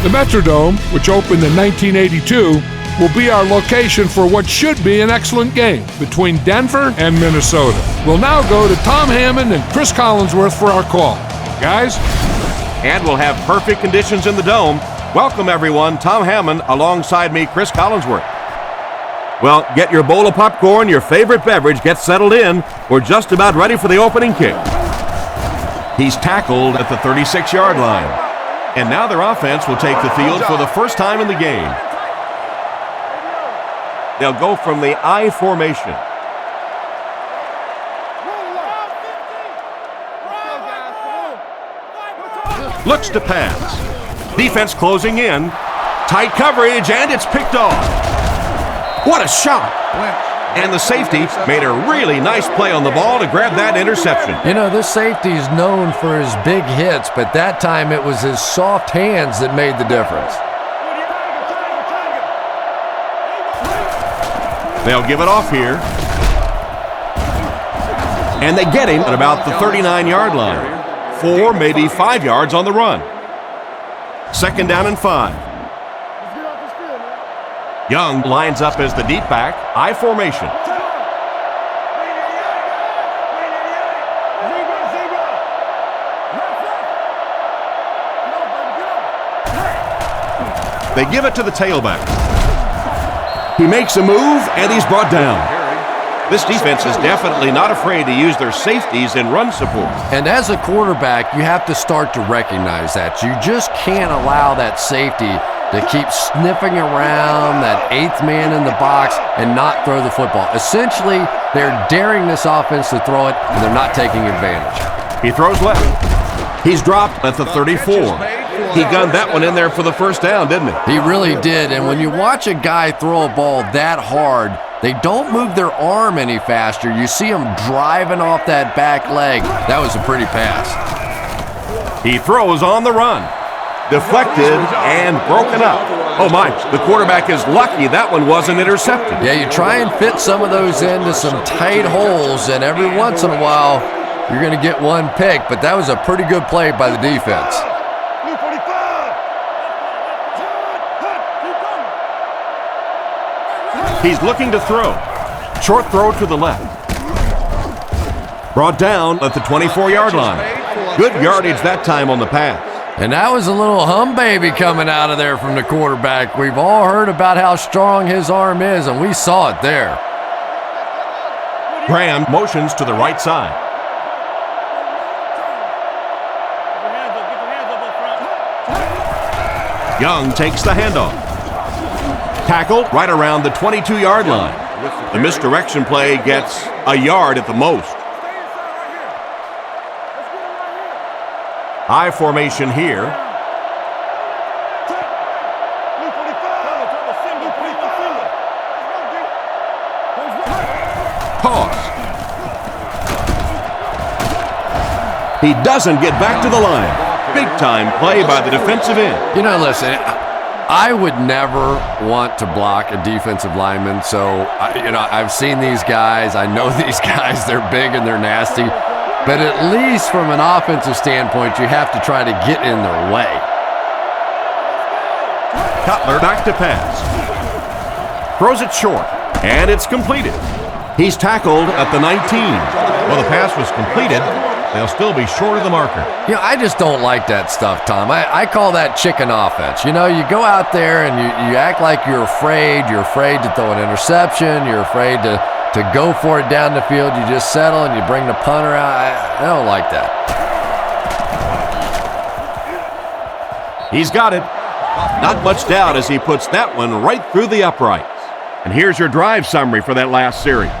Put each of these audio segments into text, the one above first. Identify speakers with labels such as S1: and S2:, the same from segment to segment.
S1: The Metrodome, which opened in 1982, will be our location for what should be an excellent game between Denver and Minnesota. We'll now go to Tom Hammond and Chris Collinsworth for our call. Guys?
S2: And we'll have perfect conditions in the dome. Welcome, everyone. Tom Hammond alongside me, Chris Collinsworth. Well, get your bowl of popcorn, your favorite beverage, get settled in. We're just about ready for the opening kick. He's tackled at the 36-yard line. And now their offense will take the field for the first time in the game. They'll go from the I formation. Looks to pass. Defense closing in. Tight coverage, and it's picked off. What a shot. And the safety made a really nice play on the ball to grab that interception.
S3: You know, this safety is known for his big hits, but that time it was his soft hands that made the difference.
S2: They'll give it off here. And they get him at about the 39-yard line. 4, maybe 5 yards on the run. 2nd down and 5. Young lines up as the deep back, I formation. They give it to the tailback. He makes a move, and he's brought down. This defense is definitely not afraid to use their safeties in run support.
S3: And as a quarterback, you have to start to recognize that. You just can't allow that safety to keep sniffing around that 8th man in the box and not throw the football. Essentially, they're daring this offense to throw it, and they're not taking advantage.
S2: He throws left. He's dropped at the 34. He gunned that one in there for the first down, didn't he?
S3: He really did, and when you watch a guy throw a ball that hard, they don't move their arm any faster. You see them driving off that back leg. That was a pretty pass.
S2: He throws on the run. Deflected and broken up. Oh my, the quarterback is lucky that one wasn't intercepted.
S3: Yeah, you try and fit some of those into some tight holes, and every once in a while, you're going to get one pick, but that was a pretty good play by the defense.
S2: He's looking to throw. Short throw to the left. Brought down at the 24-yard line. Good yardage that time on the pass.
S3: And that was a little hum baby coming out of there from the quarterback. We've all heard about how strong his arm is, and we saw it there.
S2: Graham motions to the right side. Young takes the handoff. Tackle right around the 22-yard line. The misdirection play gets a yard at the most. I formation here. Toss. He doesn't get back to the line. Big time play by the defensive end.
S3: You know, listen, I would never want to block a defensive lineman. So, I've seen these guys. I know these guys. They're big and they're nasty. But at least from an offensive standpoint, you have to try to get in their way.
S2: Cutler back to pass. Throws it short, and it's completed. He's tackled at the 19. Well, the pass was completed. They'll still be short of the marker.
S3: I just don't like that stuff, Tom. I call that chicken offense. You go out there and you act like you're afraid. You're afraid to throw an interception. You're afraid to go for it down the field. You just settle and you bring the punter out. I don't like that.
S2: He's got it. Not much doubt as he puts that one right through the uprights. And here's your drive summary for that last series.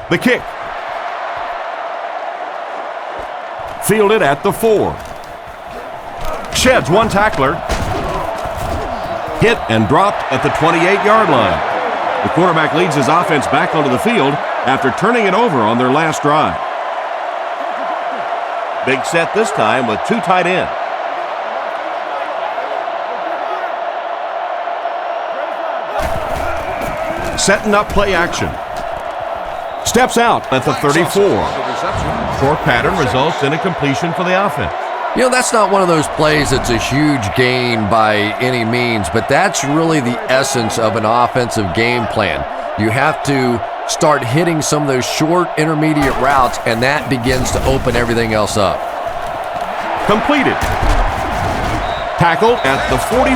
S2: The kick. Fielded at the 4. Sheds one tackler. Hit and dropped at the 28-yard line. The quarterback leads his offense back onto the field after turning it over on their last drive. Big set this time with 2 tight ends. Setting up play action. Steps out at the 34. Short pattern results in a completion for the offense.
S3: You know, that's not one of those plays that's a huge gain by any means, but that's really the essence of an offensive game plan. You have to start hitting some of those short intermediate routes, and that begins to open everything else up.
S2: Completed. Tackled at the 45.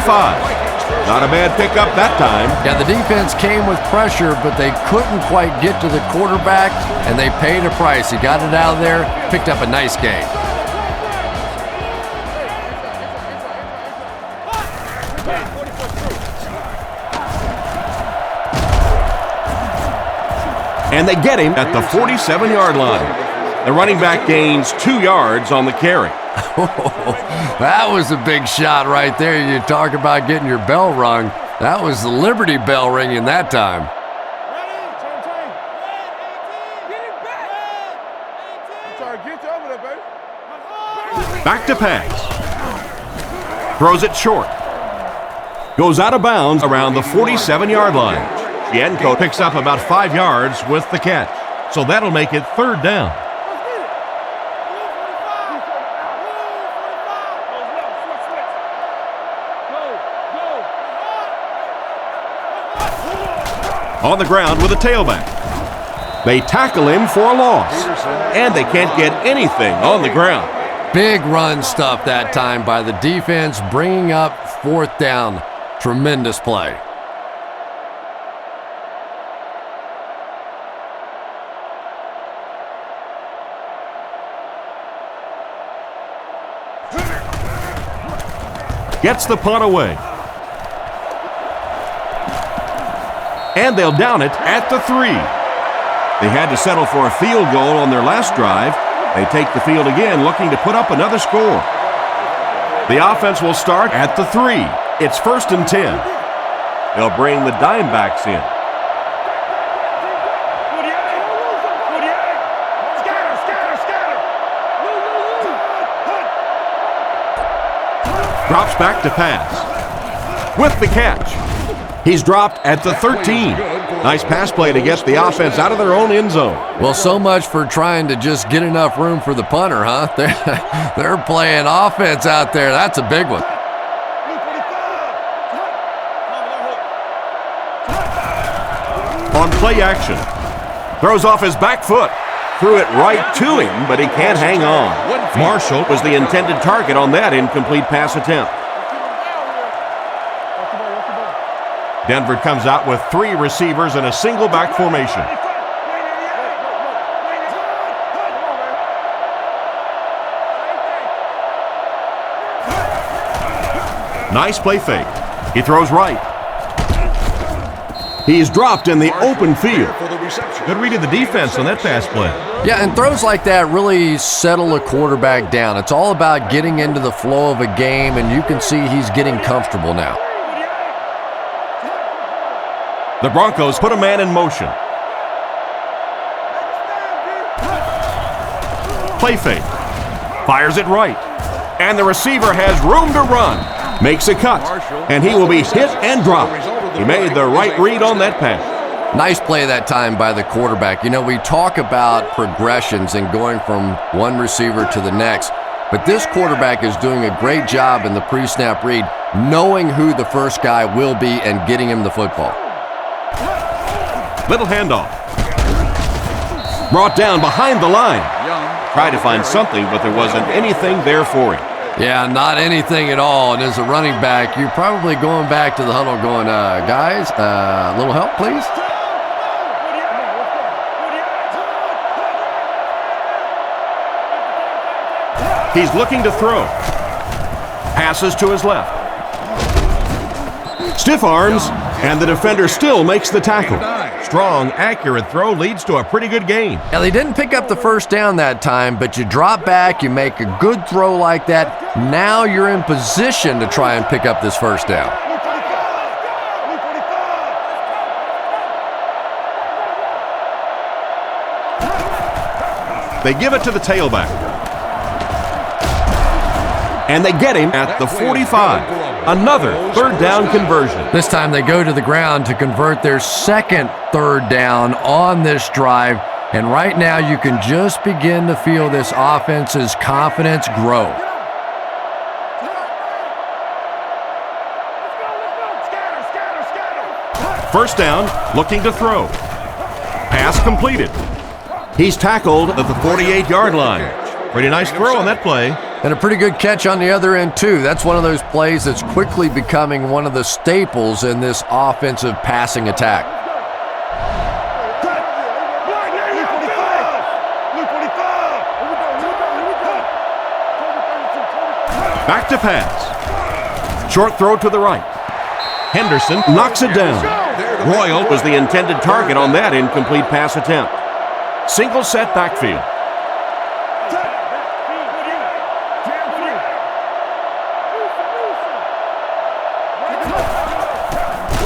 S2: Not a bad pickup that time.
S3: Yeah, the defense came with pressure, but they couldn't quite get to the quarterback, and they paid a price. He got it out of there, picked up a nice gain.
S2: And they get him at the 47-yard line. The running back gains 2 yards on the carry.
S3: That was a big shot right there. You talk about getting your bell rung. That was the Liberty Bell ringing that time.
S2: Back to pass. Throws it short. Goes out of bounds around the 47-yard line. Yenko picks up about 5 yards with the catch. So that'll make it 3rd down. On the ground with a tailback. They tackle him for a loss. And they can't get anything on the ground.
S3: Big run stuff that time by the defense, bringing up 4th down. Tremendous play.
S2: Gets the punt away. And they'll down it at the 3. They had to settle for a field goal on their last drive. They take the field again, looking to put up another score. The offense will start at the 3. It's 1st and 10. They'll bring the dime backs in. Drops back to pass. With the catch. He's dropped at the 13. Nice pass play to get the offense out of their own end zone.
S3: Well, so much for trying to just get enough room for the punter, huh? They're playing offense out there. That's a big one.
S2: On play action. Throws off his back foot. Threw it right to him, but he can't hang on. Marshall was the intended target on that incomplete pass attempt. Denver comes out with 3 receivers in a single back formation. Nice play fake. He throws right. He's dropped in the open field. Good read of the defense on that pass play.
S3: Yeah, and throws like that really settle a quarterback down. It's all about getting into the flow of a game, and you can see he's getting comfortable now.
S2: The Broncos put a man in motion. Play fake. Fires it right. And the receiver has room to run. Makes a cut. And he will be hit and dropped. He made the right read on that pass.
S3: Nice play that time by the quarterback. You know, we talk about progressions and going from one receiver to the next, but this quarterback is doing a great job in the pre-snap read, knowing who the first guy will be and getting him the football.
S2: Little handoff. Brought down behind the line. Tried to find something, but there wasn't anything there for him.
S3: Yeah, not anything at all. And as a running back, you're probably going back to the huddle going, guys, a little help, please?
S2: He's looking to throw. Passes to his left. Stiff arms, and the defender still makes the tackle. Strong, accurate throw leads to a pretty good gain.
S3: Now, they didn't pick up the first down that time, but you drop back, you make a good throw like that. Now you're in position to try and pick up this first down.
S2: They give it to the tailback. And they get him at the 45. Another third down conversion.
S3: This time they go to the ground to convert their second third down on this drive. And right now you can just begin to feel this offense's confidence grow.
S2: First down, looking to throw. Pass completed. He's tackled at the 48-yard line. Pretty nice throw on that play.
S3: And a pretty good catch on the other end, too. That's one of those plays that's quickly becoming one of the staples in this offensive passing attack.
S2: Back to pass. Short throw to the right. Henderson knocks it down. Royal was the intended target on that incomplete pass attempt. Single set backfield.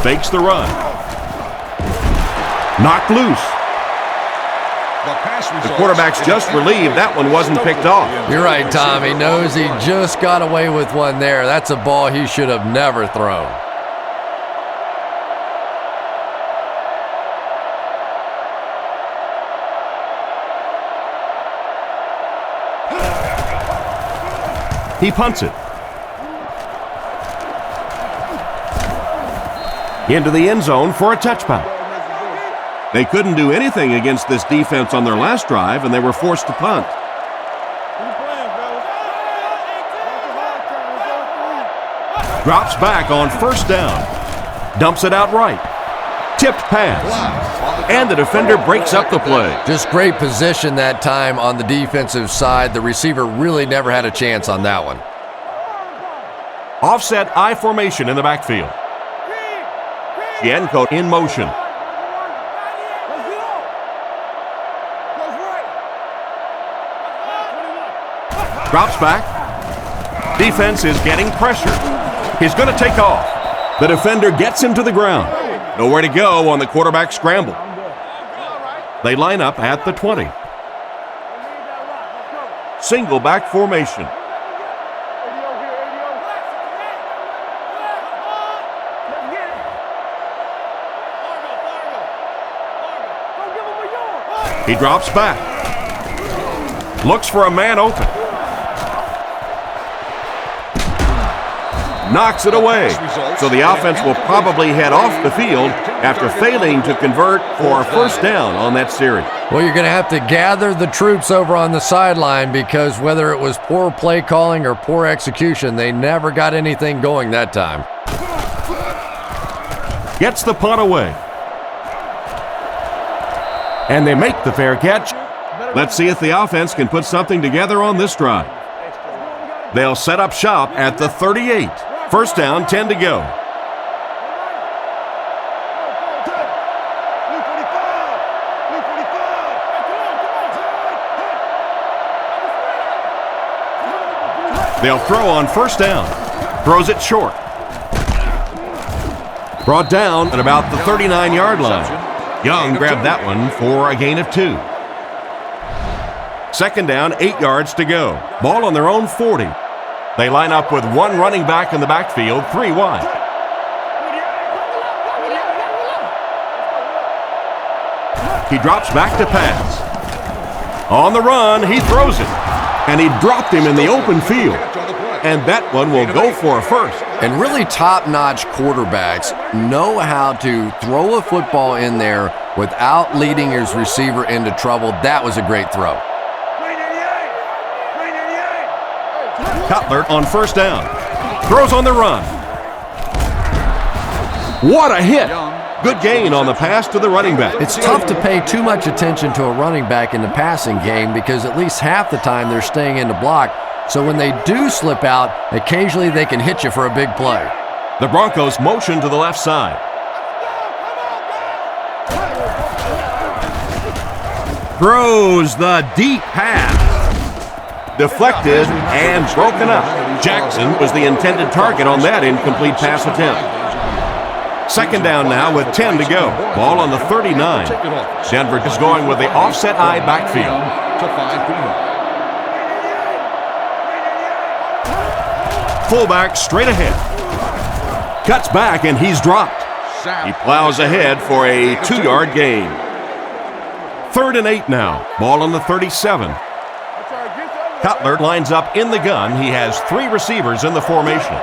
S2: Fakes the run. Knocked loose. The quarterback's just relieved that one wasn't picked off.
S3: You're right, Tom. He knows he just got away with one there. That's a ball he should have never thrown.
S2: He punts it. Into the end zone for a touchback. They couldn't do anything against this defense on their last drive, and they were forced to punt. Drops back on first down. Dumps it out right. Tipped pass. And the defender breaks up the play.
S3: Just great position that time on the defensive side. The receiver really never had a chance on that one.
S2: Offset I formation in the backfield. Gianco in motion. Drops back. Defense is getting pressure. He's going to take off. The defender gets him to the ground. Nowhere to go on the quarterback scramble. They line up at the 20. Single back formation. He drops back. Looks for a man open. Knocks it away. So the offense will probably head off the field after failing to convert for a first down on that series.
S3: Well, you're going to have to gather the troops over on the sideline because whether it was poor play calling or poor execution, they never got anything going that time.
S2: Gets the punt away. And they make the fair catch. Let's see if the offense can put something together on this drive. They'll set up shop at the 38. First down, 10 to go. They'll throw on first down. Throws it short. Brought down at about the 39-yard line. Young grabbed that one for a gain of 2. Second down, 8 yards to go. Ball on their own 40. They line up with one running back in the backfield, 3 wide. He drops back to pass. On the run, he throws it. And he dropped him in the open field. And that one will go for a first.
S3: And really top-notch quarterbacks know how to throw a football in there without leading his receiver into trouble. That was a great throw.
S2: Cutler on first down. Throws on the run. What a hit. Good gain on the pass to the running back.
S3: It's tough to pay too much attention to a running back in the passing game because at least half the time they're staying in the block. So when they do slip out, occasionally they can hit you for a big play.
S2: The Broncos motion to the left side. Throws the deep pass. Deflected and broken up. Jackson was the intended target on that incomplete pass attempt. Second down now with 10 to go. Ball on the 39. Denver is going with the offset I backfield. Fullback straight ahead. Cuts back and he's dropped. He plows ahead for a 2-yard gain. 3rd and 8 now. Ball on the 37. Cutler lines up in the gun. He has 3 receivers in the formation.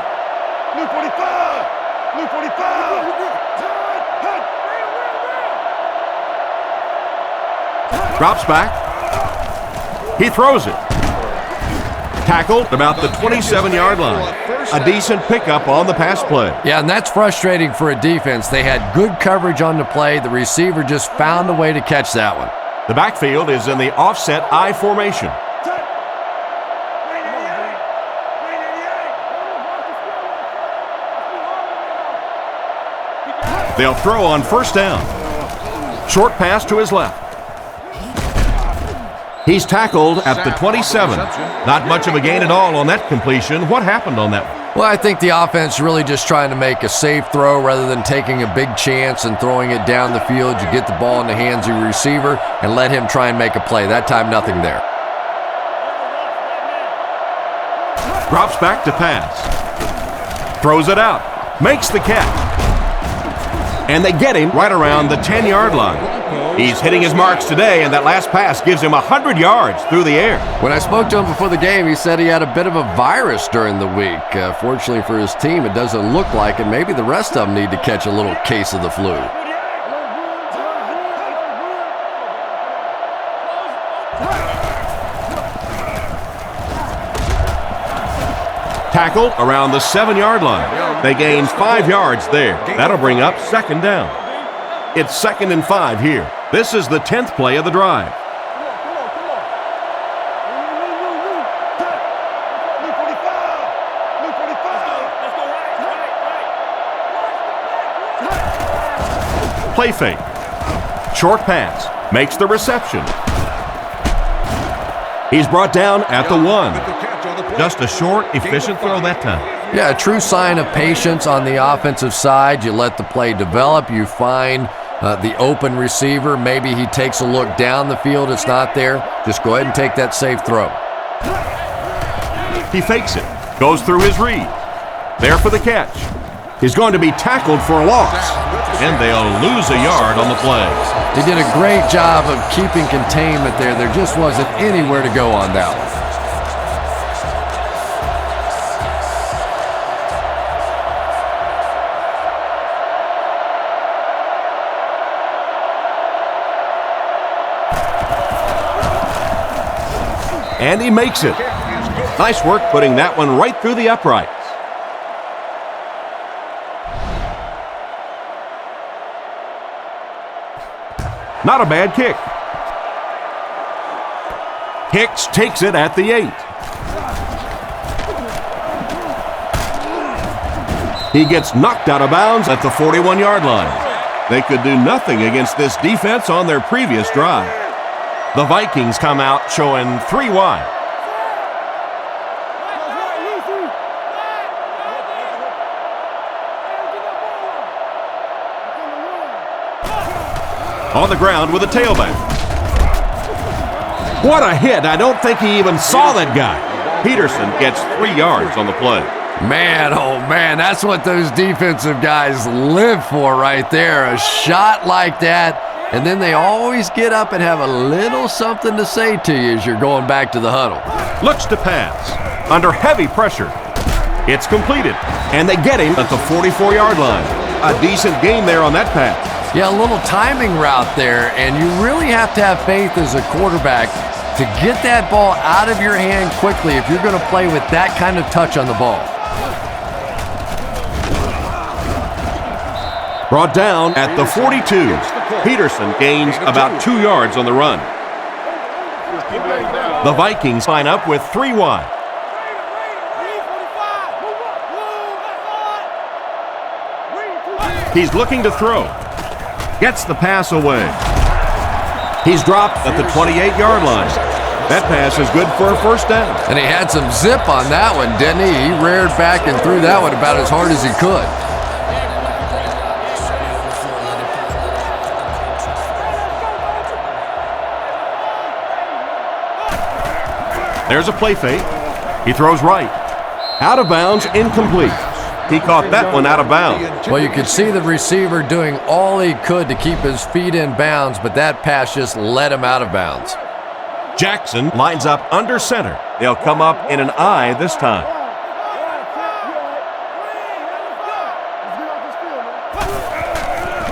S2: Drops back. He throws it. Tackled about the 27-yard line. A decent pickup on the pass play.
S3: Yeah, and that's frustrating for a defense. They had good coverage on the play. The receiver just found a way to catch that one.
S2: The backfield is in the offset I formation. They'll throw on first down. Short pass to his left. He's tackled at the 27. Not much of a gain at all on that completion. What happened on that one?
S3: Well, I think the offense really just trying to make a safe throw rather than taking a big chance and throwing it down the field. You get the ball in the hands of your receiver and let him try and make a play. That time, nothing there.
S2: Drops back to pass. Throws it out. Makes the catch. And they get him right around the 10-yard line. He's hitting his marks today, and that last pass gives him 100 yards through the air.
S3: When I spoke to him before the game, he said he had a bit of a virus during the week. Fortunately for his team, it doesn't look like, and maybe the rest of them need to catch a little case of the flu.
S2: Tackled around the 7-yard line. They gain 5 yards there. That'll bring up second down. It's 2nd and 5 here. This is the 10th play of the drive. Play fake. Short pass. Makes the reception. He's brought down at the 1. Just a short, efficient throw that time.
S3: Yeah, a true sign of patience on the offensive side. You let the play develop. You find the open receiver. Maybe he takes a look down the field. It's not there. Just go ahead and take that safe throw.
S2: He fakes it. Goes through his read. There for the catch. He's going to be tackled for a loss. And they'll lose a yard on the play.
S3: He did a great job of keeping containment there. There just wasn't anywhere to go on that one.
S2: And he makes it. Nice work putting that one right through the uprights. Not a bad kick. Hicks takes it at the 8. He gets knocked out of bounds at the 41-yard line. They could do nothing against this defense on their previous drive. The Vikings come out showing 3 wide. On the ground with a tailback. What a hit. I don't think he even saw that guy. Peterson gets 3 yards on the play.
S3: Man, oh man, that's what those defensive guys live for right there. A shot like that, and then they always get up and have a little something to say to you as you're going back to the huddle.
S2: Looks to pass. Under heavy pressure. It's completed, and they get him at the 44-yard line. A decent gain there on that pass.
S3: Yeah, a little timing route there, and you really have to have faith as a quarterback to get that ball out of your hand quickly if you're going to play with that kind of touch on the ball.
S2: Brought down at the 42. Peterson gains about 2 yards on the run. The Vikings line up with 3 wide. He's looking to throw. Gets the pass away. He's dropped at the 28-yard line. That pass is good for a first down.
S3: And he had some zip on that one, didn't he? He reared back and threw that one about as hard as he could.
S2: There's a play fake. He throws right. Out of bounds, incomplete. He caught that one out of bounds.
S3: Well, you could see the receiver doing all he could to keep his feet in bounds, but that pass just let him out of bounds.
S2: Jackson lines up under center. They'll come up in an I this time.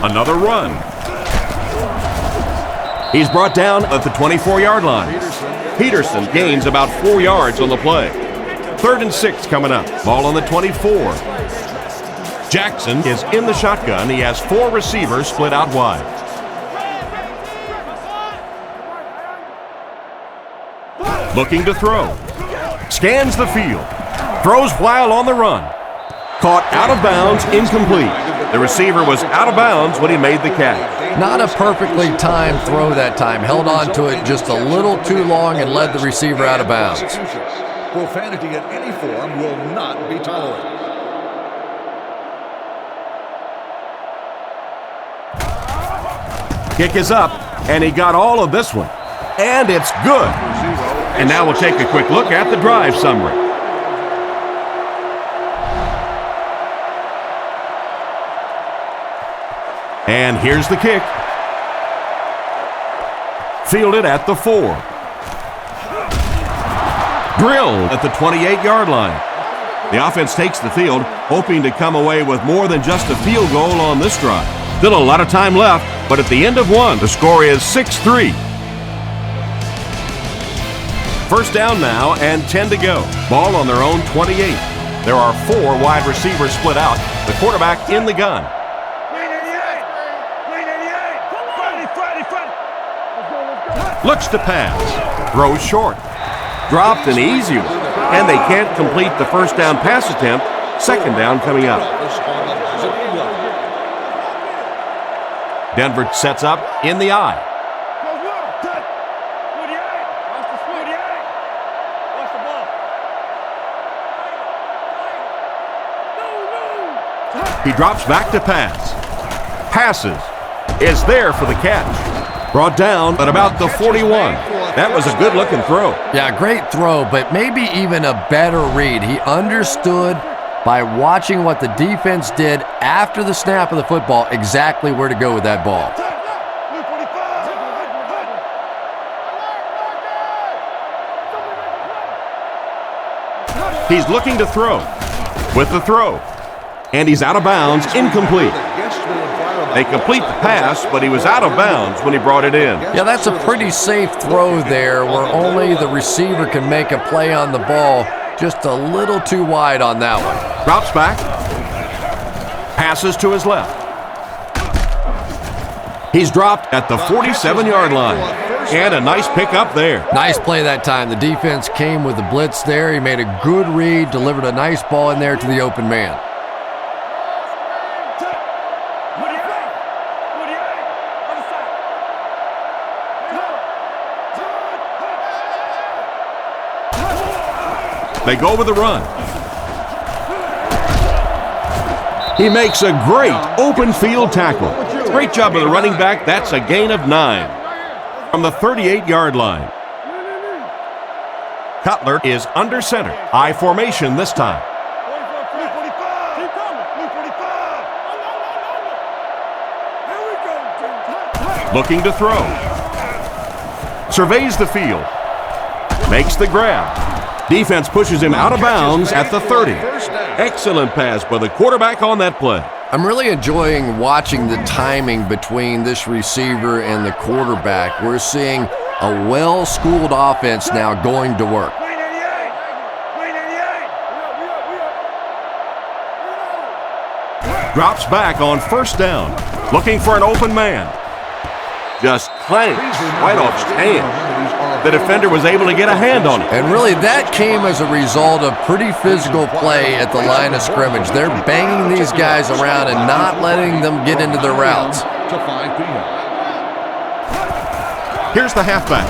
S2: Another run. He's brought down at the 24-yard line. Peterson gains about 4 yards on the play. 3rd and 6 coming up. Ball on the 24. Jackson is in the shotgun. He has 4 receivers split out wide. Looking to throw. Scans the field. Throws while on the run. Caught out of bounds, incomplete. The receiver was out of bounds when he made the catch.
S3: Not a perfectly timed throw that time. Held on to it just a little too long and led the receiver out of bounds.
S4: Profanity in any form will not be tolerated.
S2: Kick is up, and he got all of this one. And it's good. And now we'll take a quick look at the drive summary. And here's the kick. Fielded at the 4. Drilled at the 28-yard line. The offense takes the field, hoping to come away with more than just a field goal on this drive. Still a lot of time left, but at the end of one, the score is 6-3. First down now and 10 to go. Ball on their own 28. There are 4 wide receivers split out. The quarterback in the gun. Looks to pass. Throws short. Dropped an easy one. And they can't complete the first down pass attempt. Second down coming up. Denver sets up in the eye. He drops back to pass. Passes. Is there for the catch. Brought down at about the 41. That was a good-looking throw.
S3: Yeah, great throw, but maybe even a better read. He understood by watching what the defense did after the snap of the football exactly where to go with that ball.
S2: He's looking to throw. With the throw. And he's out of bounds, incomplete. They complete the pass, but he was out of bounds when he brought it in.
S3: Yeah, that's a pretty safe throw there where only the receiver can make a play on the ball. Just a little too wide on that one.
S2: Drops back. Passes to his left. He's dropped at the 47-yard line. And a nice pickup there.
S3: Nice play that time. The defense came with the blitz there. He made a good read, delivered a nice ball in there to the open man. They go with the run. He makes a great open field tackle. Great job of the running back. That's a gain of 9 from the 38-yard line. Cutler is under center. I formation this time. Looking to throw. Surveys the field. Makes the grab. Defense pushes him out of bounds at the 30. Excellent pass by the quarterback on that play. I'm really enjoying watching the timing between this receiver and the quarterback. We're seeing a well-schooled offense now going to work.
S2: Drops back on first down. Looking for an open man. Just clanks right off his hand. The defender was able to get a hand on it.
S3: And really, that came as a result of pretty physical play at the line of scrimmage. They're banging these guys around and not letting them get into their routes.
S2: Here's the halfback.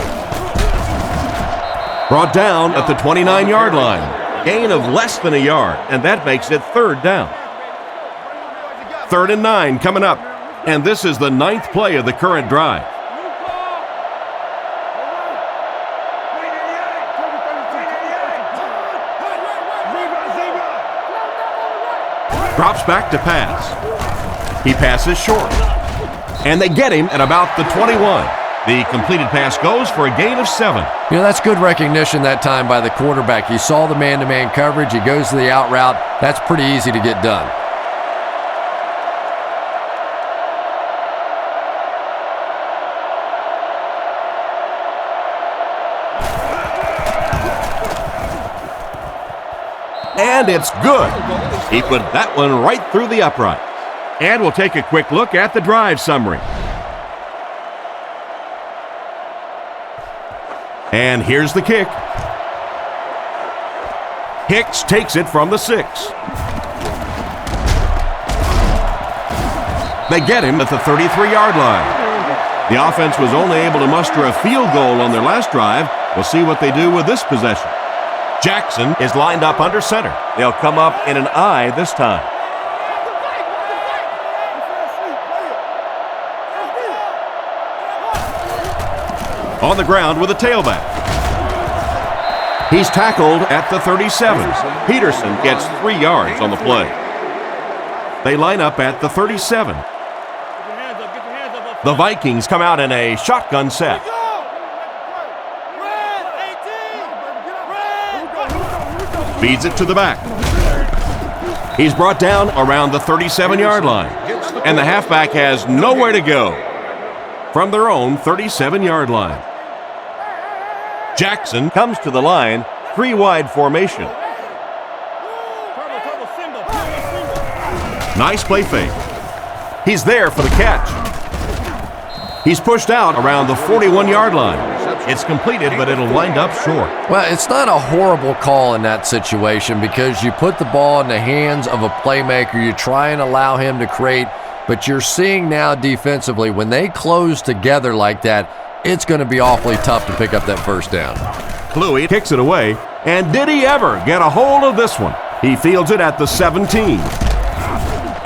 S2: Brought down at the 29-yard line. Gain of less than a yard, and that makes it third down. 3rd and 9 coming up, and this is the 9th play of the current drive. Drops back to pass. He passes short. And they get him at about the 21. The completed pass goes for a gain of 7.
S3: You know, that's good recognition that time by the quarterback. He saw the man-to-man coverage. He goes to the out route. That's pretty easy to get done.
S2: And it's good. He put that one right through the upright. And we'll take a quick look at the drive summary. And here's the kick. Hicks takes it from the 6. They get him at the 33-yard line. The offense was only able to muster a field goal on their last drive. We'll see what they do with this possession. Jackson is lined up under center. They'll come up in an I this time. On the ground with a tailback. He's tackled at the 37. Peterson gets 3 yards on the play. They line up at the 37. The Vikings come out in a shotgun set. Feeds it to the back. He's brought down around the 37-yard line. And the halfback has nowhere to go from their own 37-yard line. Jackson comes to the line, 3-wide formation. Nice play fake. He's there for the catch. He's pushed out around the 41-yard line. It's completed, but it'll wind up short.
S3: Well, it's not a horrible call in that situation because you put the ball in the hands of a playmaker. You try and allow him to create, but you're seeing now defensively, when they close together like that, it's going to be awfully tough to pick up that first down.
S2: Kluwe kicks it away, and did he ever get a hold of this one? He fields it at the 17.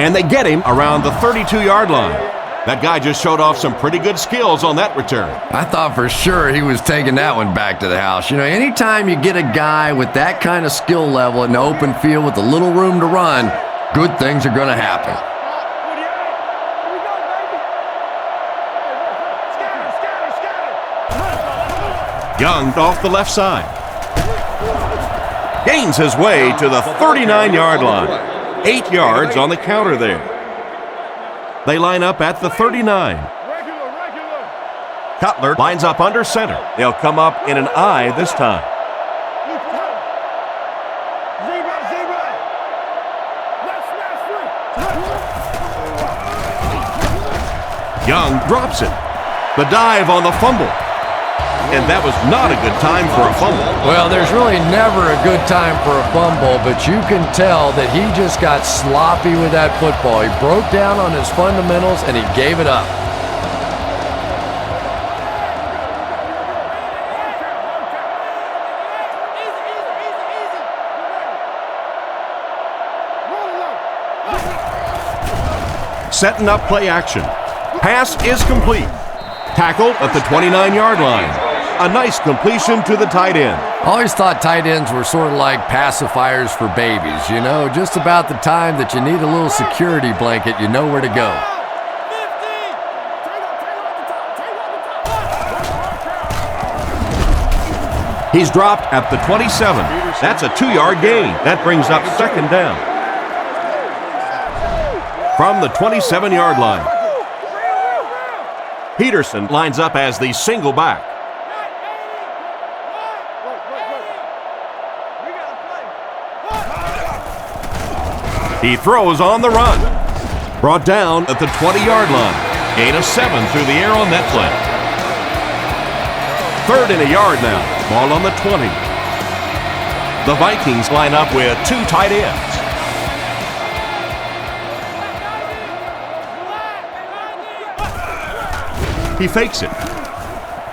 S2: And they get him around the 32-yard line. That guy just showed off some pretty good skills on that return.
S3: I thought for sure he was taking that one back to the house. You know, anytime you get a guy with that kind of skill level in the open field with a little room to run, good things are going to happen.
S2: Young off the left side. Gains his way to the 39-yard line. 8 yards on the counter there. They line up at the 39. Cutler lines up under center. They'll come up in an I this time. Young drops it. The dive on the fumble. And that was not a good time for a fumble.
S3: Well, there's really never a good time for a fumble, but you can tell that he just got sloppy with that football. He broke down on his fundamentals, and he gave it up.
S2: Setting up play action. Pass is complete. Tackle at the 29-yard line. A nice completion to the tight end.
S3: I always thought tight ends were sort of like pacifiers for babies. You know, just about the time that you need a little security blanket, you know where to go.
S2: He's dropped at the 27. That's a 2-yard gain. That brings up second down. From the 27-yard line. Peterson lines up as the single back. He throws on the run. Brought down at the 20-yard line. Gain of 7 through the air on that play. 3rd and a yard now. Ball on the 20. The Vikings line up with 2 tight ends. He fakes it.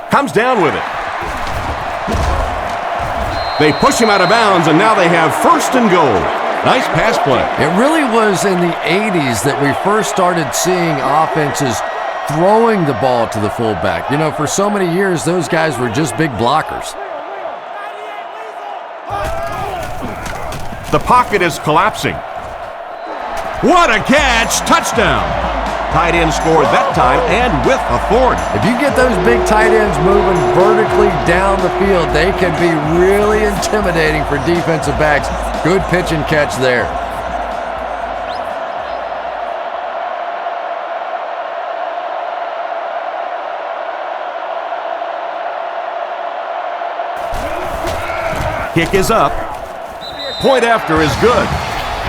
S2: Comes down with it. They push him out of bounds, and now they have 1st and goal. Nice pass play.
S3: It really was in the 80s that we first started seeing offenses throwing the ball to the fullback. You know, for so many years, those guys were just big blockers.
S2: The pocket is collapsing. What a catch! Touchdown! Tight end scored that time and with authority.
S3: If you get those big tight ends moving vertically down the field, they can be really intimidating for defensive backs. Good pitch and catch there.
S2: Kick is up. Point after is good.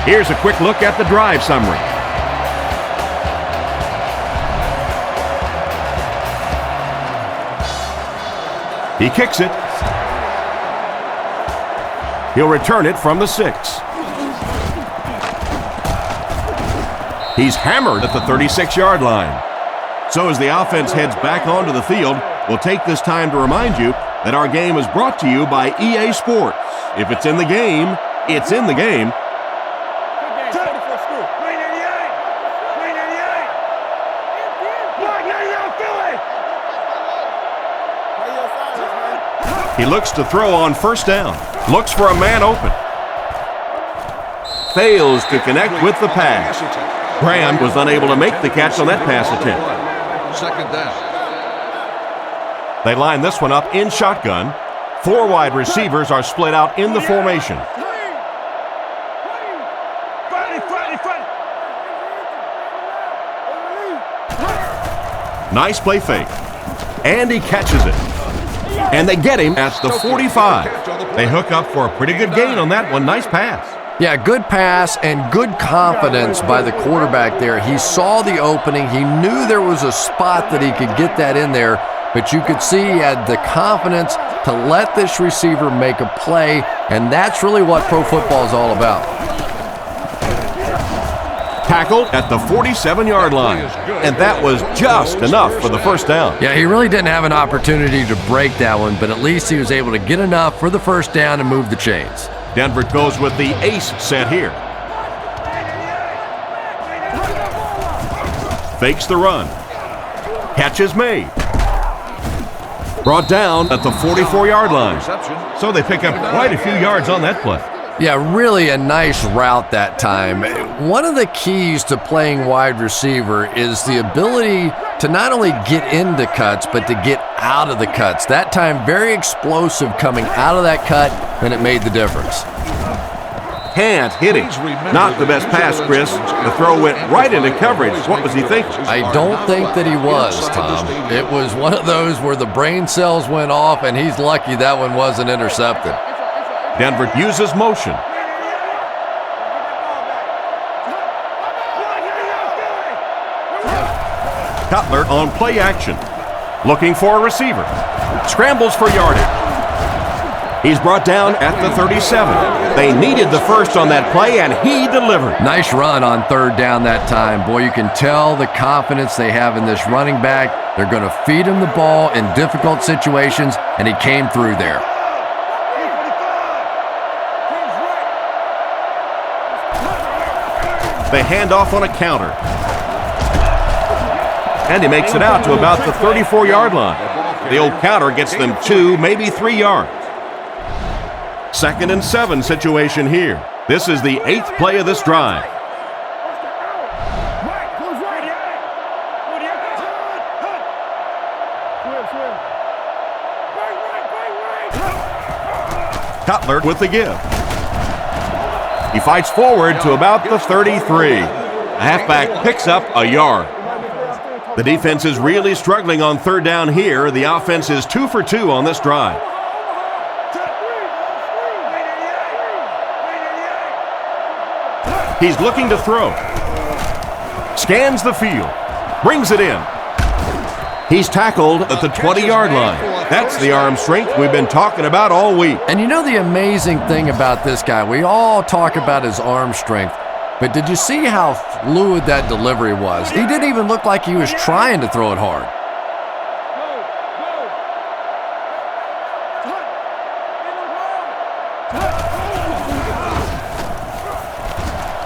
S2: Here's a quick look at the drive summary. He kicks it. He'll return it from the 6. He's hammered at the 36-yard line. So as the offense heads back onto the field, we'll take this time to remind you that our game is brought to you by EA Sports. If it's in the game, it's in the game. He looks to throw on first down. Looks for a man open. Fails to connect with the pass. Graham was unable to make the catch on that pass attempt.
S4: Second down.
S2: They line this one up in shotgun. 4 wide receivers are split out in the formation. Nice play fake. And he catches it. And they get him at the 45. They hook up for a pretty good gain on that one. Nice pass.
S3: Yeah, good pass and good confidence by the quarterback there. He saw the opening. He knew there was a spot that he could get that in there, but you could see he had the confidence to let this receiver make a play, and that's really what pro football is all about.
S2: Tackled at the 47-yard line, and that was just enough for the first down.
S3: Yeah, he really didn't have an opportunity to break that one, but at least he was able to get enough for the first down and move the chains.
S2: Denver goes with the ace set here. Fakes the run. Catch is made. Brought down at the 44-yard line. So they pick up quite a few yards on that play.
S3: Yeah, really a nice route that time. One of the keys to playing wide receiver is the ability to not only get into cuts, but to get out of the cuts. That time, very explosive coming out of that cut, and it made the difference.
S2: Can't hit him. Not the best pass, Chris. The throw went right into coverage. What was he thinking?
S3: I don't think that he was, Tom. It was one of those where the brain cells went off, and he's lucky that one wasn't intercepted.
S2: Denver uses motion. Cutler on play action. Looking for a receiver. Scrambles for yardage. He's brought down at the 37. They needed the first on that play, and he delivered.
S3: Nice run on third down that time. Boy, you can tell the confidence they have in this running back. They're going to feed him the ball in difficult situations, and he came through there.
S2: They hand off on a counter. And he makes it out to about the 34-yard line. The old counter gets them 2, maybe 3 yards. 2nd and 7 situation here. This is the 8th play of this drive. Cutler with the give. He fights forward to about the 33. The halfback picks up a yard. The defense is really struggling on third down here. The offense is 2 for 2 on this drive. He's looking to throw. Scans the field. Brings it in. He's tackled at the 20-yard line. That's the arm strength we've been talking about all week.
S3: And you know the amazing thing about this guy, we all talk about his arm strength, but did you see how fluid that delivery was? He didn't even look like he was trying to throw it hard.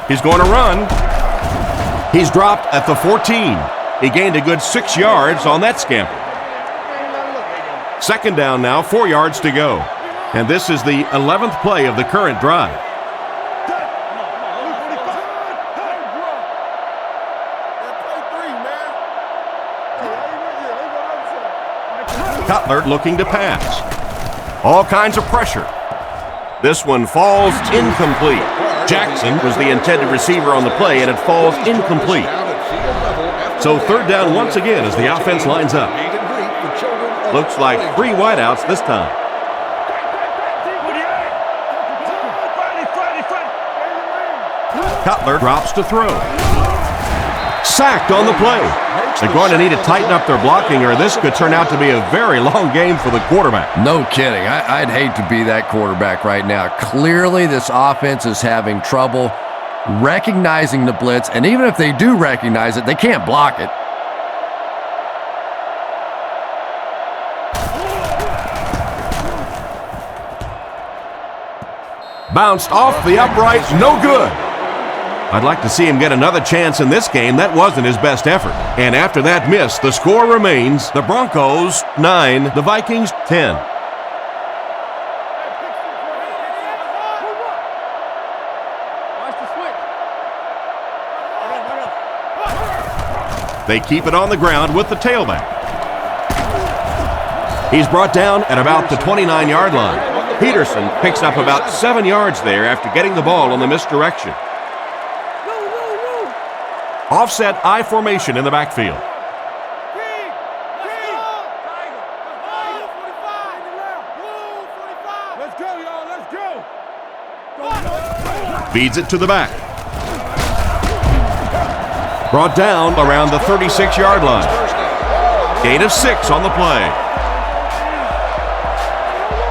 S2: He's going to run. He's dropped at the 14. He gained a good 6 yards on that scamper. 2nd down now, 4 yards to go. And this is the 11th play of the current drive. Cutler looking to pass. All kinds of pressure. This one falls incomplete. Jackson was the intended receiver on the play, and it falls incomplete. So 3rd down once again as the offense lines up. Looks like 3 wideouts this time. Cutler drops to throw. Sacked on the play. They're going to need to tighten up their blocking, or this could turn out to be a very long game for the quarterback.
S3: No kidding. I'd hate to be that quarterback right now. Clearly, this offense is having trouble recognizing the blitz, and even if they do recognize it, they can't block it.
S2: Bounced off the upright, no good. I'd like to see him get another chance in this game. That wasn't his best effort. And after that miss, the score remains the Broncos 9, the Vikings 10. They keep it on the ground with the tailback. He's brought down at about the 29-yard line. Peterson picks up about 7 yards there after getting the ball on the misdirection. Offset I formation in the backfield. Feeds it to the back. Brought down around the 36-yard line. Gain of 6 on the play.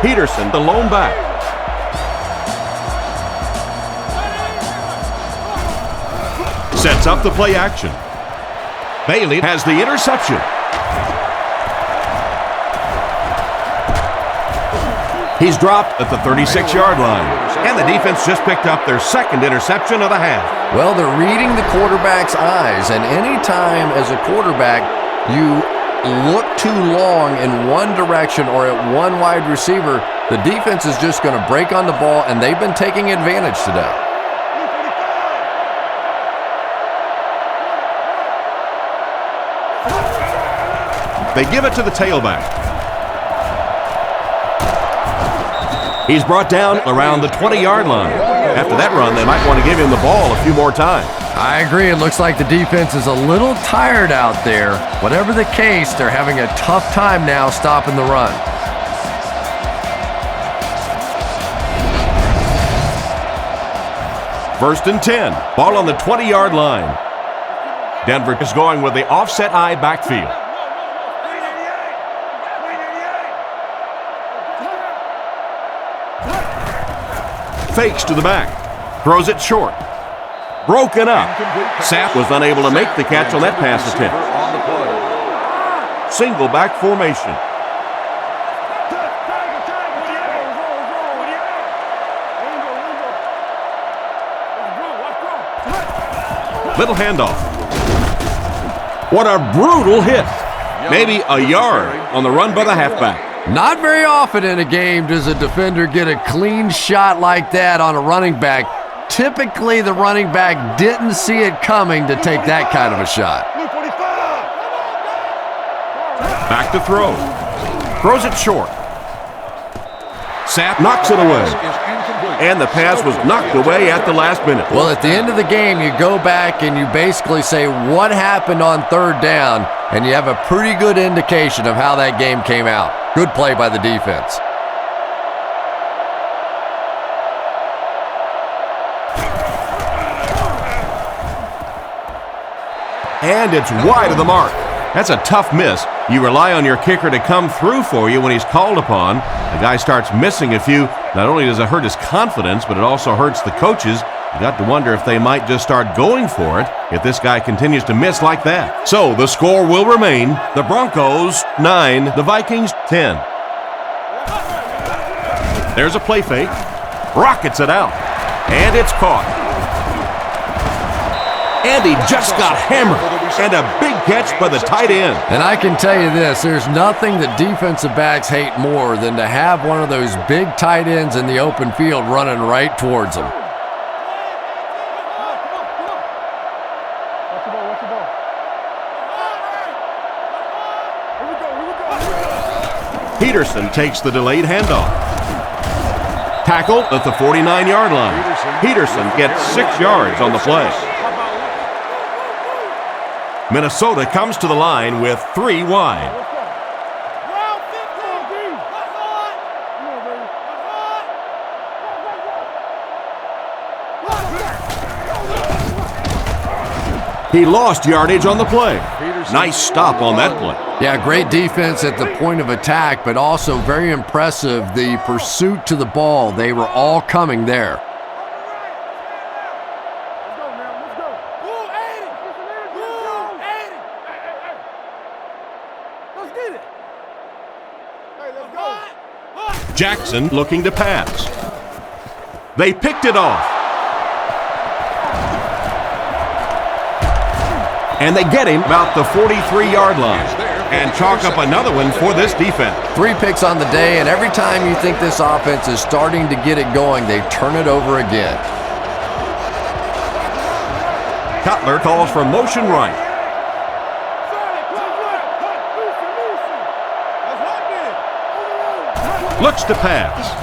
S2: Peterson, the lone back. Sets up the play action. Bailey has the interception. He's dropped at the 36-yard line. And the defense just picked up their second interception of the half.
S3: Well, they're reading the quarterback's eyes, and anytime as a quarterback you look too long in one direction or at one wide receiver, the defense is just going to break on the ball, and they've been taking advantage today.
S2: They give it to the tailback. He's brought down around the 20-yard line. After that run, they might want to give him the ball a few more times.
S3: I agree. It looks like the defense is a little tired out there. Whatever the case, they're having a tough time now stopping the run.
S2: First and 10. Ball on the 20-yard line. Denver is going with the offset I backfield. Fakes to the back. Throws it short. Broken up. Sapp was unable to make the catch on that pass attempt. Single back formation. Little handoff. What a brutal hit. Maybe a yard on the run by the halfback.
S3: Not very often in a game does a defender get a clean shot like that on a running back. Typically, the running back didn't see it coming to take that kind of a shot.
S2: Back to throw. Throws it short. Sapp knocks it away. And the pass was knocked away at the last minute.
S3: Well, at the end of the game, you go back and you basically say what happened on third down, and you have a pretty good indication of how that game came out. Good play by the defense.
S2: And it's wide of the mark. That's a tough miss. You rely on your kicker to come through for you when he's called upon. The guy starts missing a few. Not only does it hurt his confidence, but it also hurts the coaches. You got to wonder if they might just start going for it if this guy continues to miss like that. So the score will remain the Broncos 9, the Vikings 10. There's a play fake. Rockets it out. And it's caught. And he just got hammered. And a big catch by the tight end.
S3: And I can tell you this, there's nothing that defensive backs hate more than to have one of those big tight ends in the open field running right towards them.
S2: Peterson takes the delayed handoff. Tackle at the 49-yard line. Peterson gets 6 yards on the play. Minnesota comes to the line with 3 wide. He lost yardage on the play. Nice stop on that play.
S3: Yeah, great defense at the point of attack, but also very impressive the pursuit to the ball. They were all coming there.
S2: Jackson looking to pass. They picked it off. And they get him about the 43-yard line and chalk up another one for this defense.
S3: 3 picks on the day, and every time you think this offense is starting to get it going, they turn it over again.
S2: Cutler calls for motion right. Looks to pass.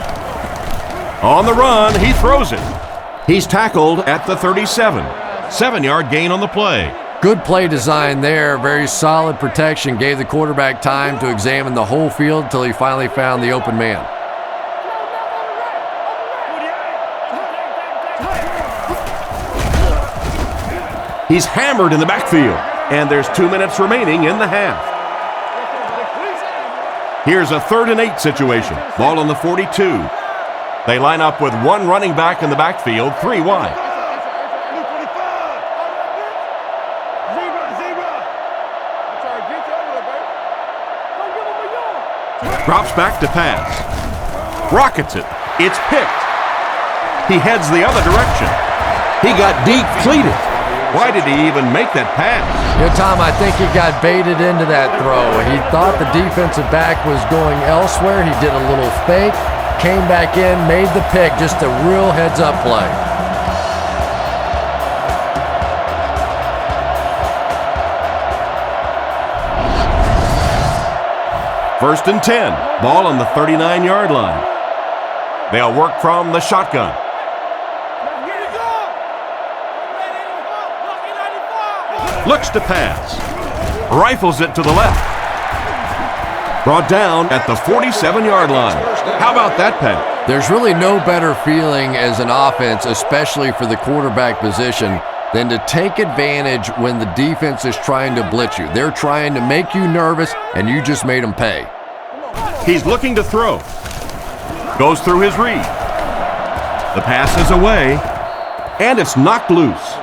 S2: On the run, he throws it. He's tackled at the 37. 7-yard gain on the play.
S3: Good play design there. Very solid protection. Gave the quarterback time to examine the whole field until he finally found the open man.
S2: He's hammered in the backfield, and there's 2 minutes remaining in the half. Here's a 3rd and 8 situation. Ball on the 42. They line up with 1 running back in the backfield, 3 wide. Drops back to pass. Rockets it. It's picked. He heads the other direction. He got deep cleated. Why did he even make that pass?
S3: Yeah, Tom, I think he got baited into that throw. He thought the defensive back was going elsewhere. He did a little fake, came back in, made the pick. Just a real heads-up play.
S2: First and 10. Ball on the 39-yard line. They'll work from the shotgun. Looks to pass. Rifles it to the left. Brought down at the 47-yard line. How about that pass?
S3: There's really no better feeling as an offense, especially for the quarterback position, than to take advantage when the defense is trying to blitz you. They're trying to make you nervous, and you just made them pay.
S2: He's looking to throw. Goes through his read. The pass is away, and it's knocked loose.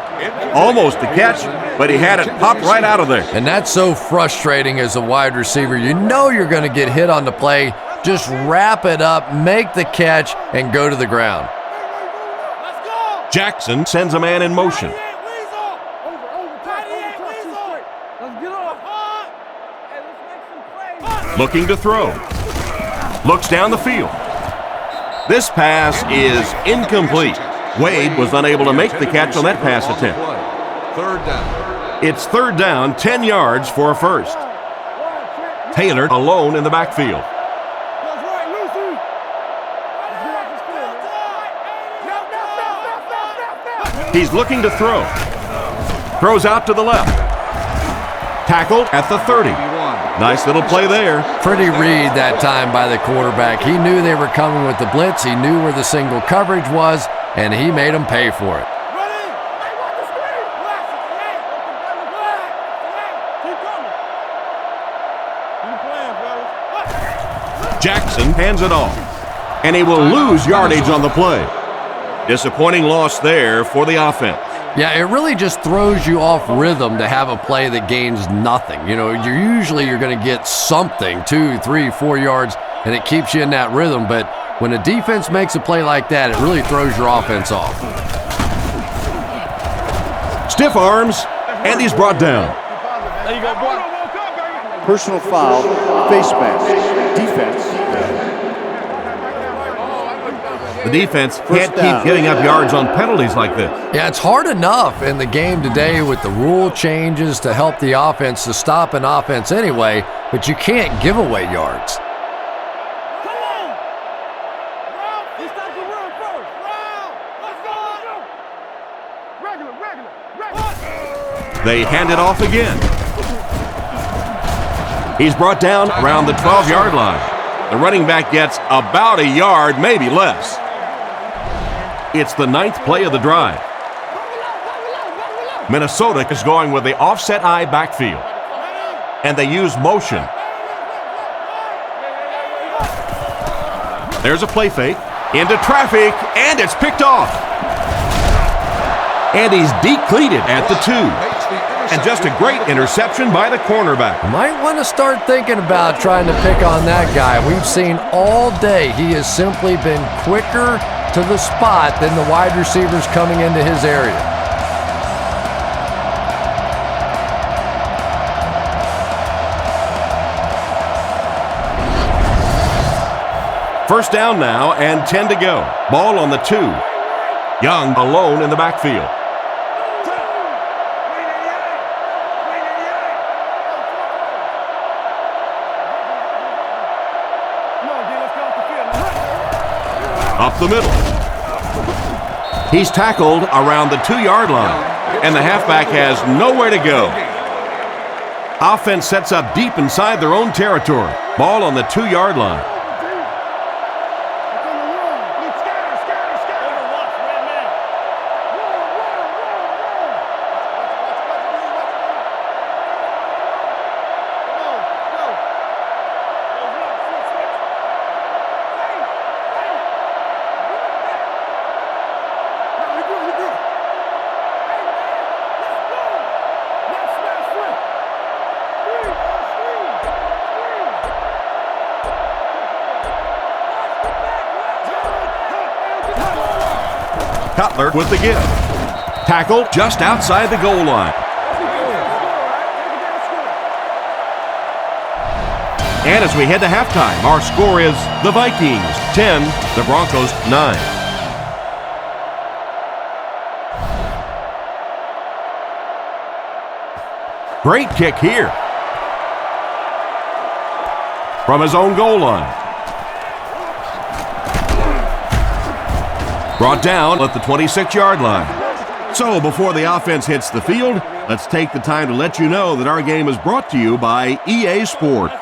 S2: Almost a catch, but he had it pop right out of there.
S3: And that's so frustrating as a wide receiver. You know you're going to get hit on the play. Just wrap it up, make the catch, and go to the ground.
S2: Jackson sends a man in motion. Looking to throw. Looks down the field. This pass is incomplete. Wade was unable to make the catch on that pass attempt.
S4: 3rd down.
S2: It's 3rd down, 10 yards for a first. Taylor alone in the backfield. He's looking to throw. Throws out to the left. Tackled at the 30. Nice little play there.
S3: Pretty read that time by the quarterback. He knew they were coming with the blitz. He knew where the single coverage was, and he made them pay for it.
S2: Jackson hands it off, and he will lose yardage on the play. Disappointing loss there for the offense.
S3: Yeah, it really just throws you off rhythm to have a play that gains nothing. You know, you're going to get something, 2, 3, 4 yards, and it keeps you in that rhythm. But when a defense makes a play like that, it really throws your offense off.
S2: Stiff arms, and he's brought down.
S5: There you go, boy.
S6: Personal foul, face mask, defense.
S2: The defense can't keep giving up yards on penalties like this.
S3: Yeah, it's hard enough in the game today with the rule changes to help the offense to stop an offense anyway, but you can't give away yards.
S2: They hand it off again. He's brought down around the 12-yard line. The running back gets about a yard, maybe less. It's the 9th play of the drive. Minnesota is going with the offset eye backfield. And they use motion. There's a play fake. Into traffic, and it's picked off. And he's decleated at the 2. And just a great interception by the cornerback.
S3: Might want to start thinking about trying to pick on that guy. We've seen all day he has simply been quicker to the spot than the wide receivers coming into his area.
S2: First down now and 10 to go. Ball on the 2. Young alone in the backfield. Up the middle. He's tackled around the 2-yard line, and the halfback has nowhere to go. Offense sets up deep inside their own territory. Ball on the 2-yard line. Cutler with the give. Tackle just outside the goal line. And as we head to halftime, our score is the Vikings 10, the Broncos 9. Great kick here. From his own goal line. Brought down at the 26-yard line. So before the offense hits the field, let's take the time to let you know that our game is brought to you by EA Sports.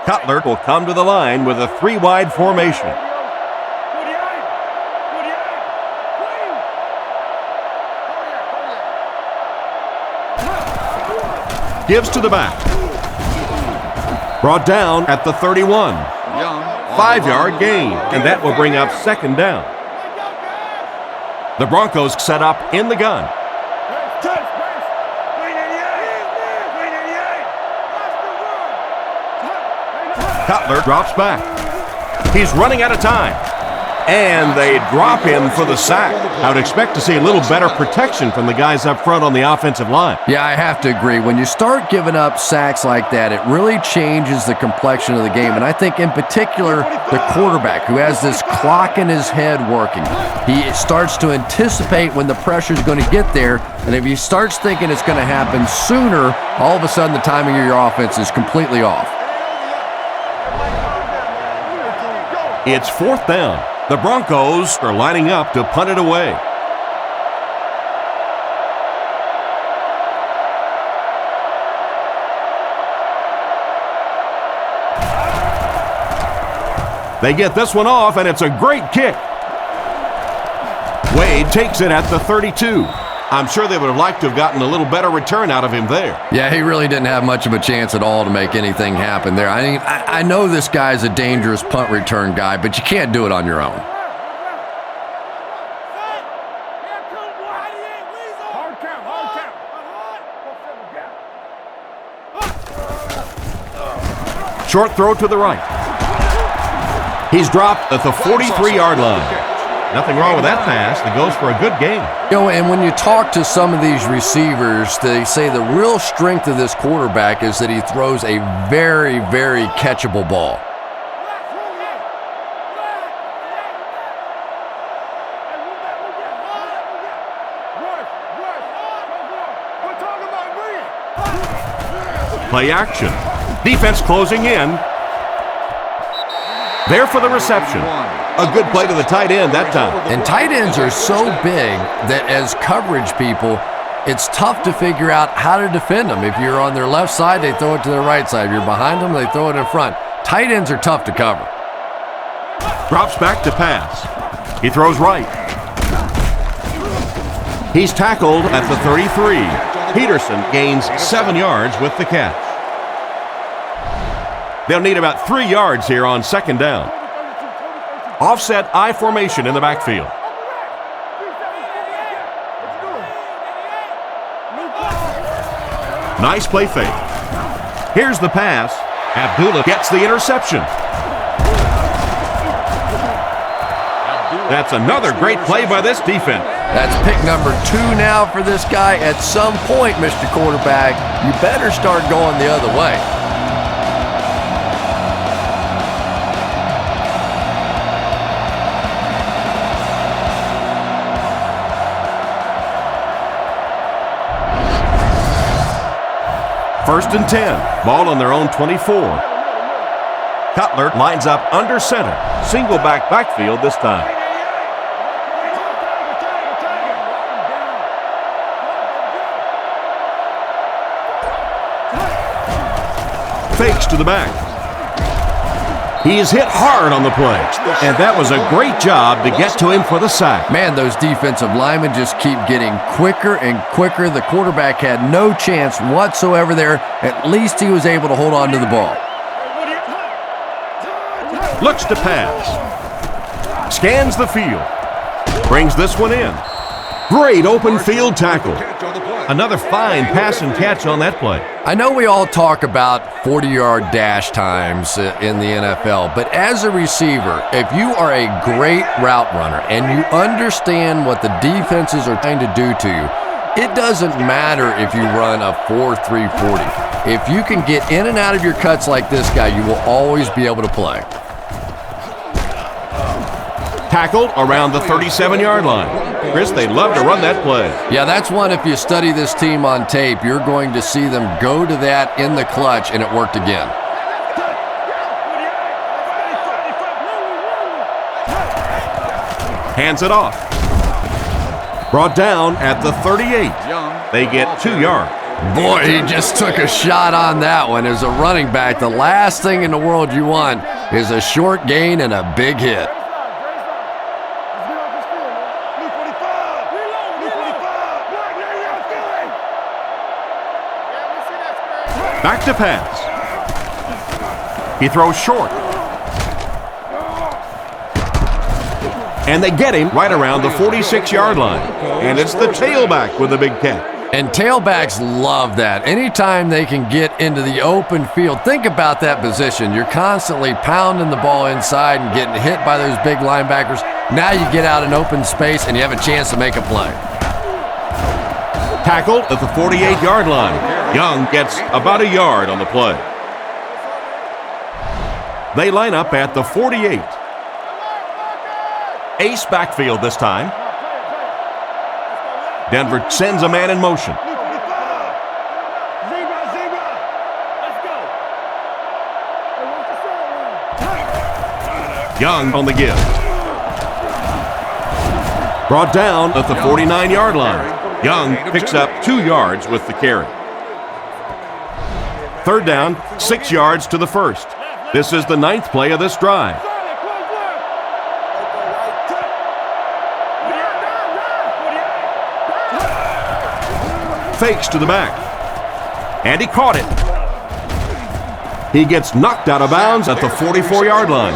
S2: Cutler will come to the line with a 3-wide formation. Gives to the back. Brought down at the 31. 5-yard gain, and that will bring up second down. The Broncos set up in the gun. Cutler drops back. He's running out of time. And they drop him for the sack. I would expect to see a little better protection from the guys up front on the offensive line.
S3: Yeah, I have to agree. When you start giving up sacks like that, it really changes the complexion of the game. And I think in particular, the quarterback who has this clock in his head working, he starts to anticipate when the pressure is going to get there. And if he starts thinking it's going to happen sooner, all of a sudden the timing of your offense is completely off.
S2: It's fourth down. The Broncos are lining up to punt it away. They get this one off, and it's a great kick. Wade takes it at the 32. I'm sure they would have liked to have gotten a little better return out of him there.
S3: Yeah, he really didn't have much of a chance at all to make anything happen there. I mean, I know this guy's a dangerous punt return guy, but you can't do it on your own.
S2: Short throw to the right. He's dropped at the 43-yard line. Nothing wrong with that pass. It goes for a good gain.
S3: You know, and when you talk to some of these receivers, they say the real strength of this quarterback is that he throws a very, very catchable ball.
S2: Play action. Defense closing in. There for the reception. A good play to the tight end that time.
S3: And tight ends are so big that as coverage people, it's tough to figure out how to defend them. If you're on their left side, they throw it to their right side. If you're behind them, they throw it in front. Tight ends are tough to cover.
S2: Drops back to pass. He throws right. He's tackled at the 33. Peterson gains 7 yards with the catch. They'll need about 3 yards here on second down. Offset I formation in the backfield. Nice play fake. Here's the pass. Abdullah gets the interception. That's another great play by this defense.
S3: That's pick number 2 now for this guy. At some point, Mr. Quarterback, you better start going the other way.
S2: First and 10. Ball on their own 24. Cutler lines up under center. Single backfield this time. Fakes to the back. He is hit hard on the play, and that was a great job to get to him for the sack.
S3: Man, those defensive linemen just keep getting quicker and quicker. The quarterback had no chance whatsoever there. At least he was able to hold on to the ball.
S2: Looks to pass. Scans the field. Brings this one in. Great open field tackle. Another fine pass and catch on that play.
S3: I know we all talk about 40-yard dash times in the NFL, but as a receiver, if you are a great route runner and you understand what the defenses are trying to do to you, it doesn't matter if you run a 4.3 40. If you can get in and out of your cuts like this guy, you will always be able to play.
S2: Tackled around the 37-yard line. Chris, they love to run that play.
S3: Yeah, that's one, if you study this team on tape, you're going to see them go to that in the clutch, and it worked again.
S2: Hands it off. Brought down at the 38. They get 2 yards.
S3: Boy, he just took a shot on that one. As a running back, the last thing in the world you want is a short gain and a big hit.
S2: Back to pass. He throws short. And they get him right around the 46-yard line. And it's the tailback with a big catch.
S3: And tailbacks love that. Anytime they can get into the open field, think about that position. You're constantly pounding the ball inside and getting hit by those big linebackers. Now you get out in open space and you have a chance to make a play.
S2: Tackled at the 48-yard line. Young gets about a yard on the play. They line up at the 48. Ace backfield this time. Denver sends a man in motion. Young on the give. Brought down at the 49-yard line. Young picks up 2 yards with the carry. Third down, 6 yards to the first. This is the 9th play of this drive. Fakes to the back. And he caught it. He gets knocked out of bounds at the 44-yard line.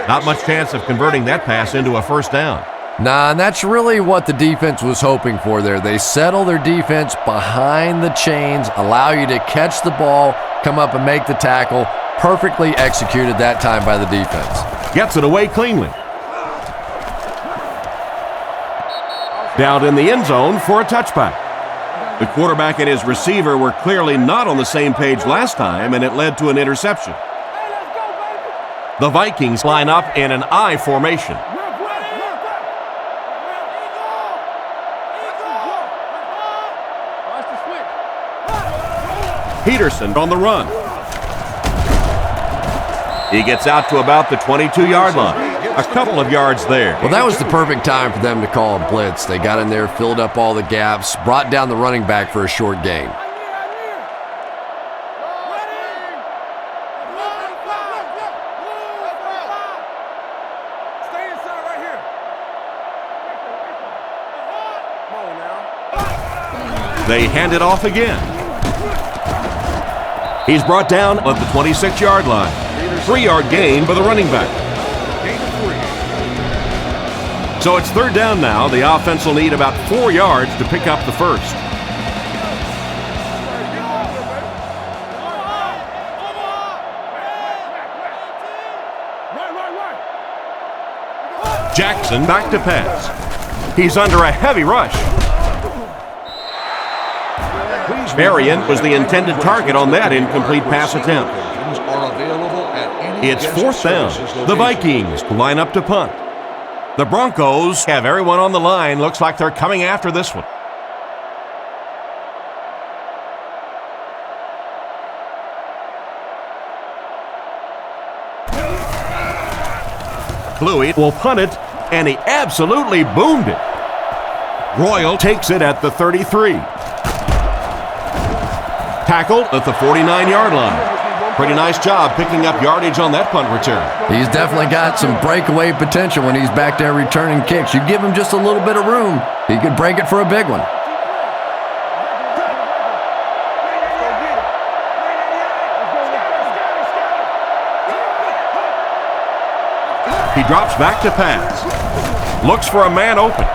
S2: Not much chance of converting that pass into a first down.
S3: Nah, and that's really what the defense was hoping for there. They settle their defense behind the chains, allow you to catch the ball, come up and make the tackle. Perfectly executed that time by the defense.
S2: Gets it away cleanly. Down in the end zone for a touchback. The quarterback and his receiver were clearly not on the same page last time, and it led to an interception. The Vikings line up in an I formation. Peterson on the run. He gets out to about the 22-yard line. A couple of yards there.
S3: Well, that was the perfect time for them to call a blitz. They got in there, filled up all the gaps, brought down the running back for a short gain.
S5: Stay inside right here. Come on now.
S2: They hand it off again. He's brought down at the 26-yard line. 3-yard gain for the running back. So it's third down now. The offense will need about 4 yards to pick up the first. Jackson back to pass. He's under a heavy rush. Marion was the intended target on that incomplete pass attempt. It's fourth down. The Vikings line up to punt. The Broncos have everyone on the line. Looks like they're coming after this one. Bluey will punt it, and he absolutely boomed it. Royal takes it at the 33. Tackled at the 49-yard line. Pretty nice job picking up yardage on that punt return.
S3: He's definitely got some breakaway potential when he's back there returning kicks. You give him just a little bit of room, he could break it for a big one.
S2: He drops back to pass. Looks for a man open.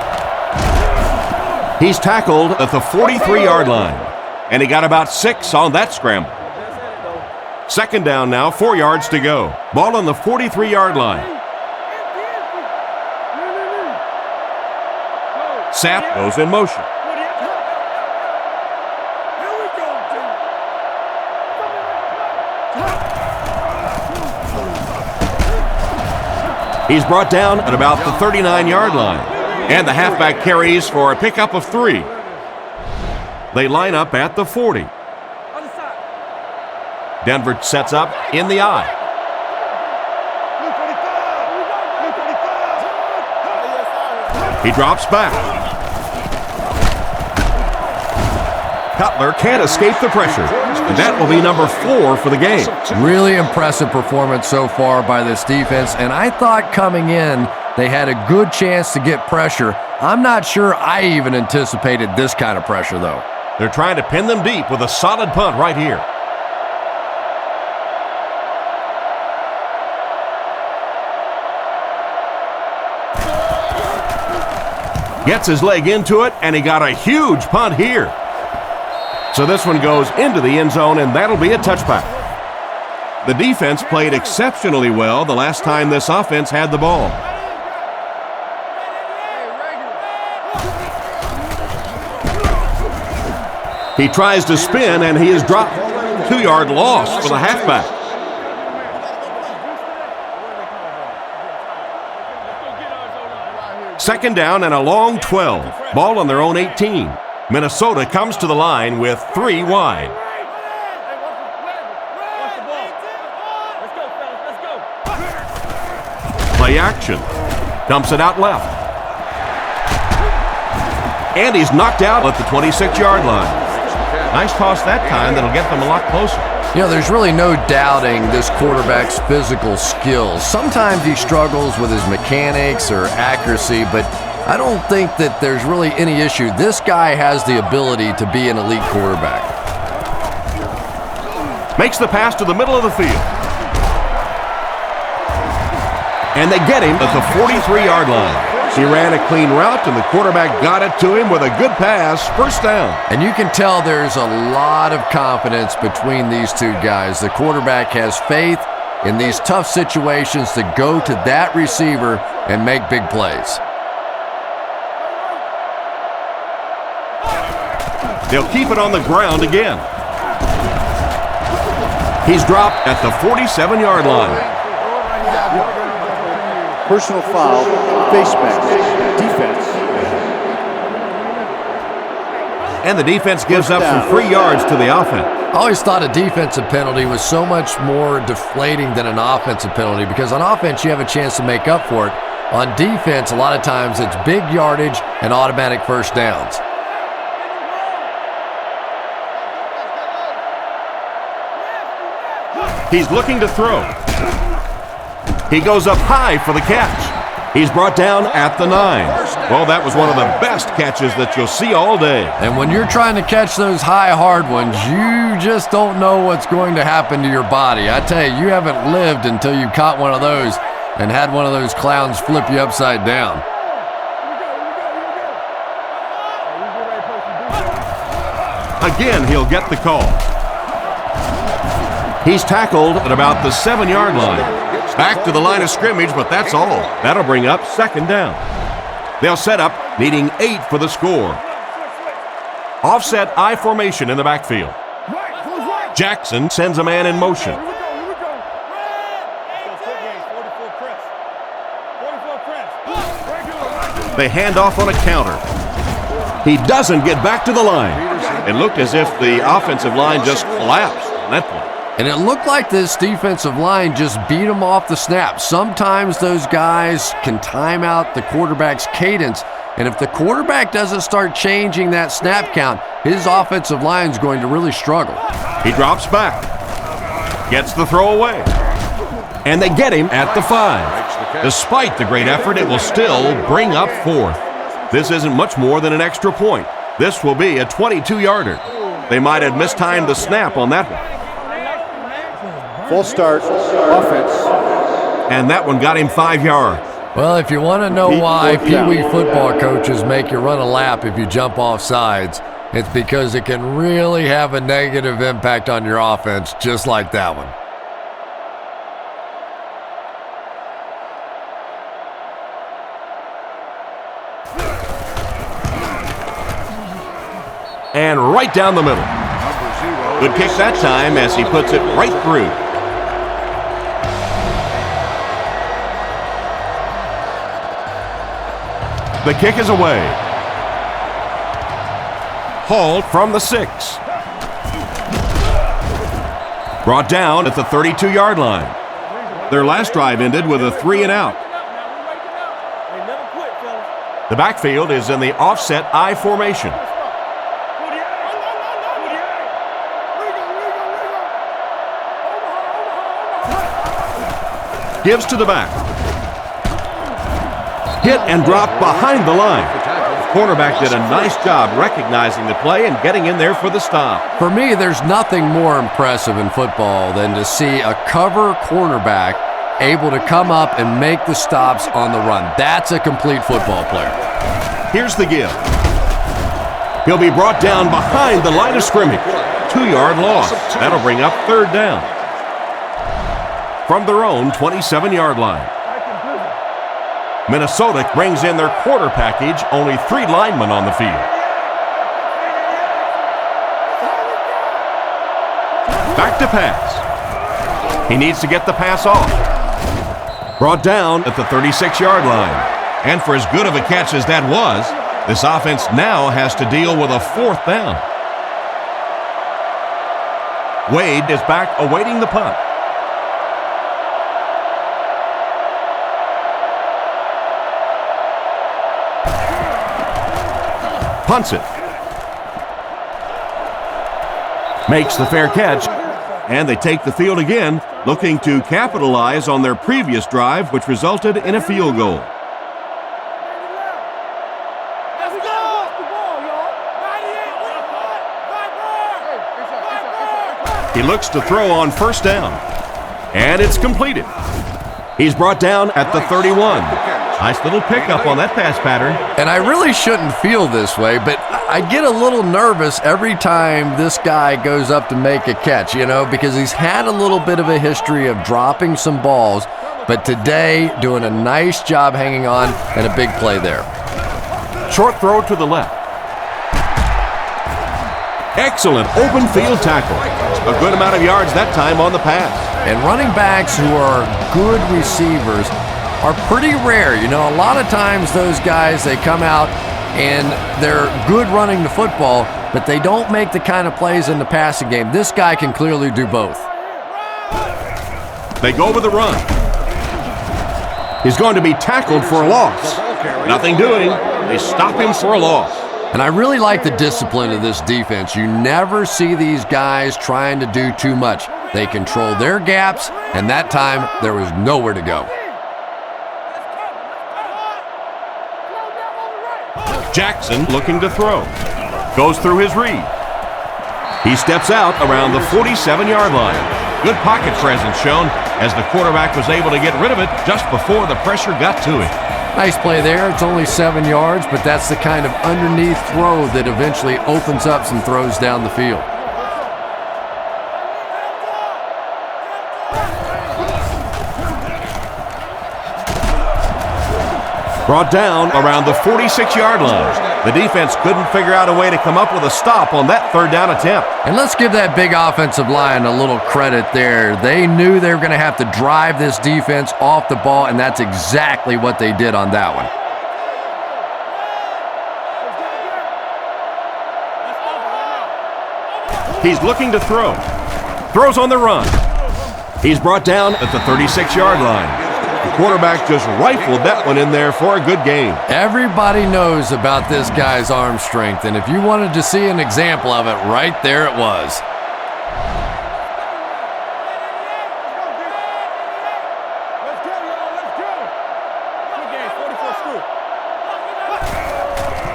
S2: He's tackled at the 43-yard line, and he got about 6 on that scramble. Second down now, 4 yards to go. Ball on the 43-yard line. Sapp goes in motion. He's brought down at about the 39-yard line. And the halfback carries for a pickup of 3. They line up at the 40. Denver sets up in the eye. He drops back. Cutler can't escape the pressure. And that will be number 4 for the game.
S3: Really impressive performance so far by this defense, and I thought coming in they had a good chance to get pressure. I'm not sure I even anticipated this kind of pressure, though.
S2: They're trying to pin them deep with a solid punt right here. Gets his leg into it, and he got a huge punt here. So this one goes into the end zone, and that'll be a touchback. The defense played exceptionally well the last time this offense had the ball. He tries to spin, and he is dropped. 2-yard loss for the halfback. Second down and a long 12. Ball on their own 18. Minnesota comes to the line with 3 wide. Play action. Dumps it out left. And he's knocked out at the 26-yard line. Nice toss that time that'll get them a lot closer.
S3: You know, there's really no doubting this quarterback's physical skills. Sometimes he struggles with his mechanics or accuracy, but I don't think that there's really any issue. This guy has the ability to be an elite quarterback.
S2: Makes the pass to the middle of the field. And they get him at the 43-yard line. He ran a clean route, and the quarterback got it to him with a good pass. First down.
S3: And you can tell there's a lot of confidence between these two guys. The quarterback has faith in these tough situations to go to that receiver and make big plays.
S2: They'll keep it on the ground again. He's dropped at the 47-yard line.
S6: Personal foul, face mask, defense.
S2: And the defense gives up some free yards to the offense.
S3: I always thought a defensive penalty was so much more deflating than an offensive penalty because on offense you have a chance to make up for it. On defense, a lot of times it's big yardage and automatic first downs.
S2: He's looking to throw. He goes up high for the catch. He's brought down at the 9. Well, that was one of the best catches that you'll see all day.
S3: And when you're trying to catch those high, hard ones, you just don't know what's going to happen to your body. I tell you, you haven't lived until you caught one of those and had one of those clowns flip you upside down.
S2: Again, he'll get the call. He's tackled at about the 7-yard line. Back to the line of scrimmage, but that's all. That'll bring up 2nd down. They'll set up, needing 8 for the score. Offset I formation in the backfield. Jackson sends a man in motion. They hand off on a counter. He doesn't get back to the line. It looked as if the offensive line just collapsed on that play.
S3: And it looked like this defensive line just beat him off the snap. Sometimes those guys can time out the quarterback's cadence, and if the quarterback doesn't start changing that snap count, his offensive line is going to really struggle.
S2: He drops back, gets the throw away, and they get him at the 5. Despite the great effort, it will still bring up 4th. This isn't much more than an extra point. This will be a 22-yarder. They might have mistimed the snap on that one.
S6: Full start, offense.
S2: And that one got him 5 yards.
S3: Well, if you want to know why Pee Wee football coaches make you run a lap if you jump off sides, it's because it can really have a negative impact on your offense, just like that one.
S2: And right down the middle. Good kick that time as he puts it right through. The kick is away. Hauled from the 6. Brought down at the 32-yard line. Their last drive ended with a 3-and-out. The backfield is in the offset I formation. Gives to the back. Hit and dropped behind the line. The cornerback did a nice job recognizing the play and getting in there for the stop.
S3: For me, there's nothing more impressive in football than to see a cover cornerback able to come up and make the stops on the run. That's a complete football player.
S2: Here's the give. He'll be brought down behind the line of scrimmage. 2-yard loss. That'll bring up 3rd down. From their own 27-yard line. Minnesota brings in their quarter package, only 3 linemen on the field. Back to pass. He needs to get the pass off. Brought down at the 36-yard line. And for as good of a catch as that was, this offense now has to deal with a 4th down. Wade is back awaiting the punt. Punts it. Makes the fair catch, and they take the field again, looking to capitalize on their previous drive, which resulted in a field goal. He looks to throw on 1st down, and it's completed. He's brought down at the 31. Nice little pickup on that pass pattern.
S3: And I really shouldn't feel this way, but I get a little nervous every time this guy goes up to make a catch, because he's had a little bit of a history of dropping some balls, but today doing a nice job hanging on and a big play there.
S2: Short throw to the left. Excellent open field tackle. A good amount of yards that time on the pass.
S3: And running backs who are good receivers are pretty rare. A lot of times those guys, they come out and they're good running the football, but they don't make the kind of plays in the passing game. This guy can clearly do both.
S2: They go with the run. He's going to be tackled for a loss. Nothing doing. They stop him for a loss.
S3: And I really like the discipline of this defense. You never see these guys trying to do too much. They control their gaps, and that time there was nowhere to go.
S2: Jackson looking to throw. Goes through his read. He steps out around the 47-yard line. Good pocket presence shown as the quarterback was able to get rid of it just before the pressure got to him.
S3: Nice play there. It's only 7 yards, but that's the kind of underneath throw that eventually opens up some throws down the field.
S2: Brought down around the 46-yard line. The defense couldn't figure out a way to come up with a stop on that third down attempt.
S3: And let's give that big offensive line a little credit there. They knew they were going to have to drive this defense off the ball, and that's exactly what they did on that one.
S2: He's looking to throw. Throws on the run. He's brought down at the 36-yard line. The quarterback just rifled that one in there for a good game.
S3: Everybody knows about this guy's arm strength, and if you wanted to see an example of it, right there it was.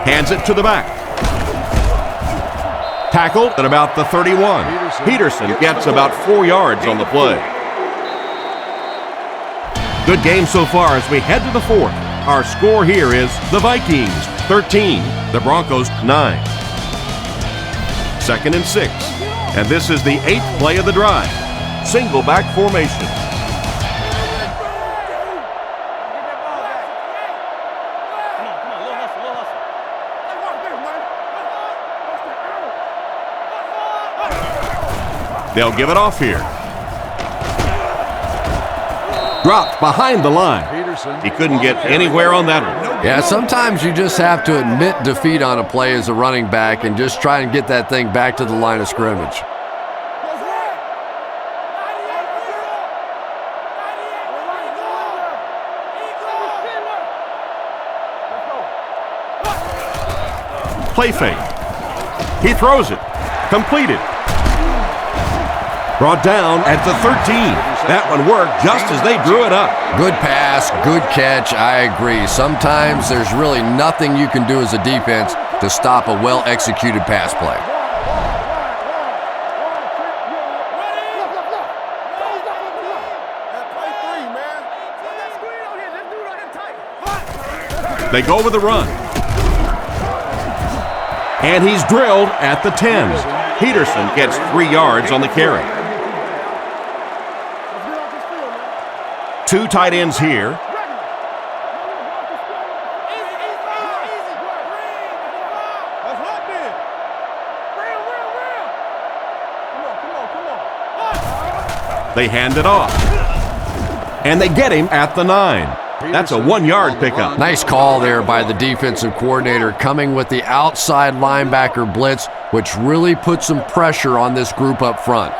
S2: Hands it to the back. Tackled at about the 31. Peterson gets about 4 yards on the play. Good game so far as we head to the fourth. Our score here is the Vikings 13, the Broncos 9. 2nd and 6. And this is the 8th play of the drive. Single back formation. They'll give it off here. Dropped behind the line. He couldn't get anywhere on that one.
S3: Yeah, sometimes you just have to admit defeat on a play as a running back and just try and get that thing back to the line of scrimmage.
S2: Play fake. He throws it. Completed. Brought down at the 13. That one worked just as they drew it up.
S3: Good pass, good catch, I agree. Sometimes there's really nothing you can do as a defense to stop a well-executed pass play.
S2: They go with the run. And he's drilled at the 10. Peterson gets 3 yards on the carry. 2 tight ends here. They hand it off. And they get him at the 9. That's a 1-yard pickup.
S3: Nice call there by the defensive coordinator, coming with the outside linebacker blitz, which really put some pressure on this group up front.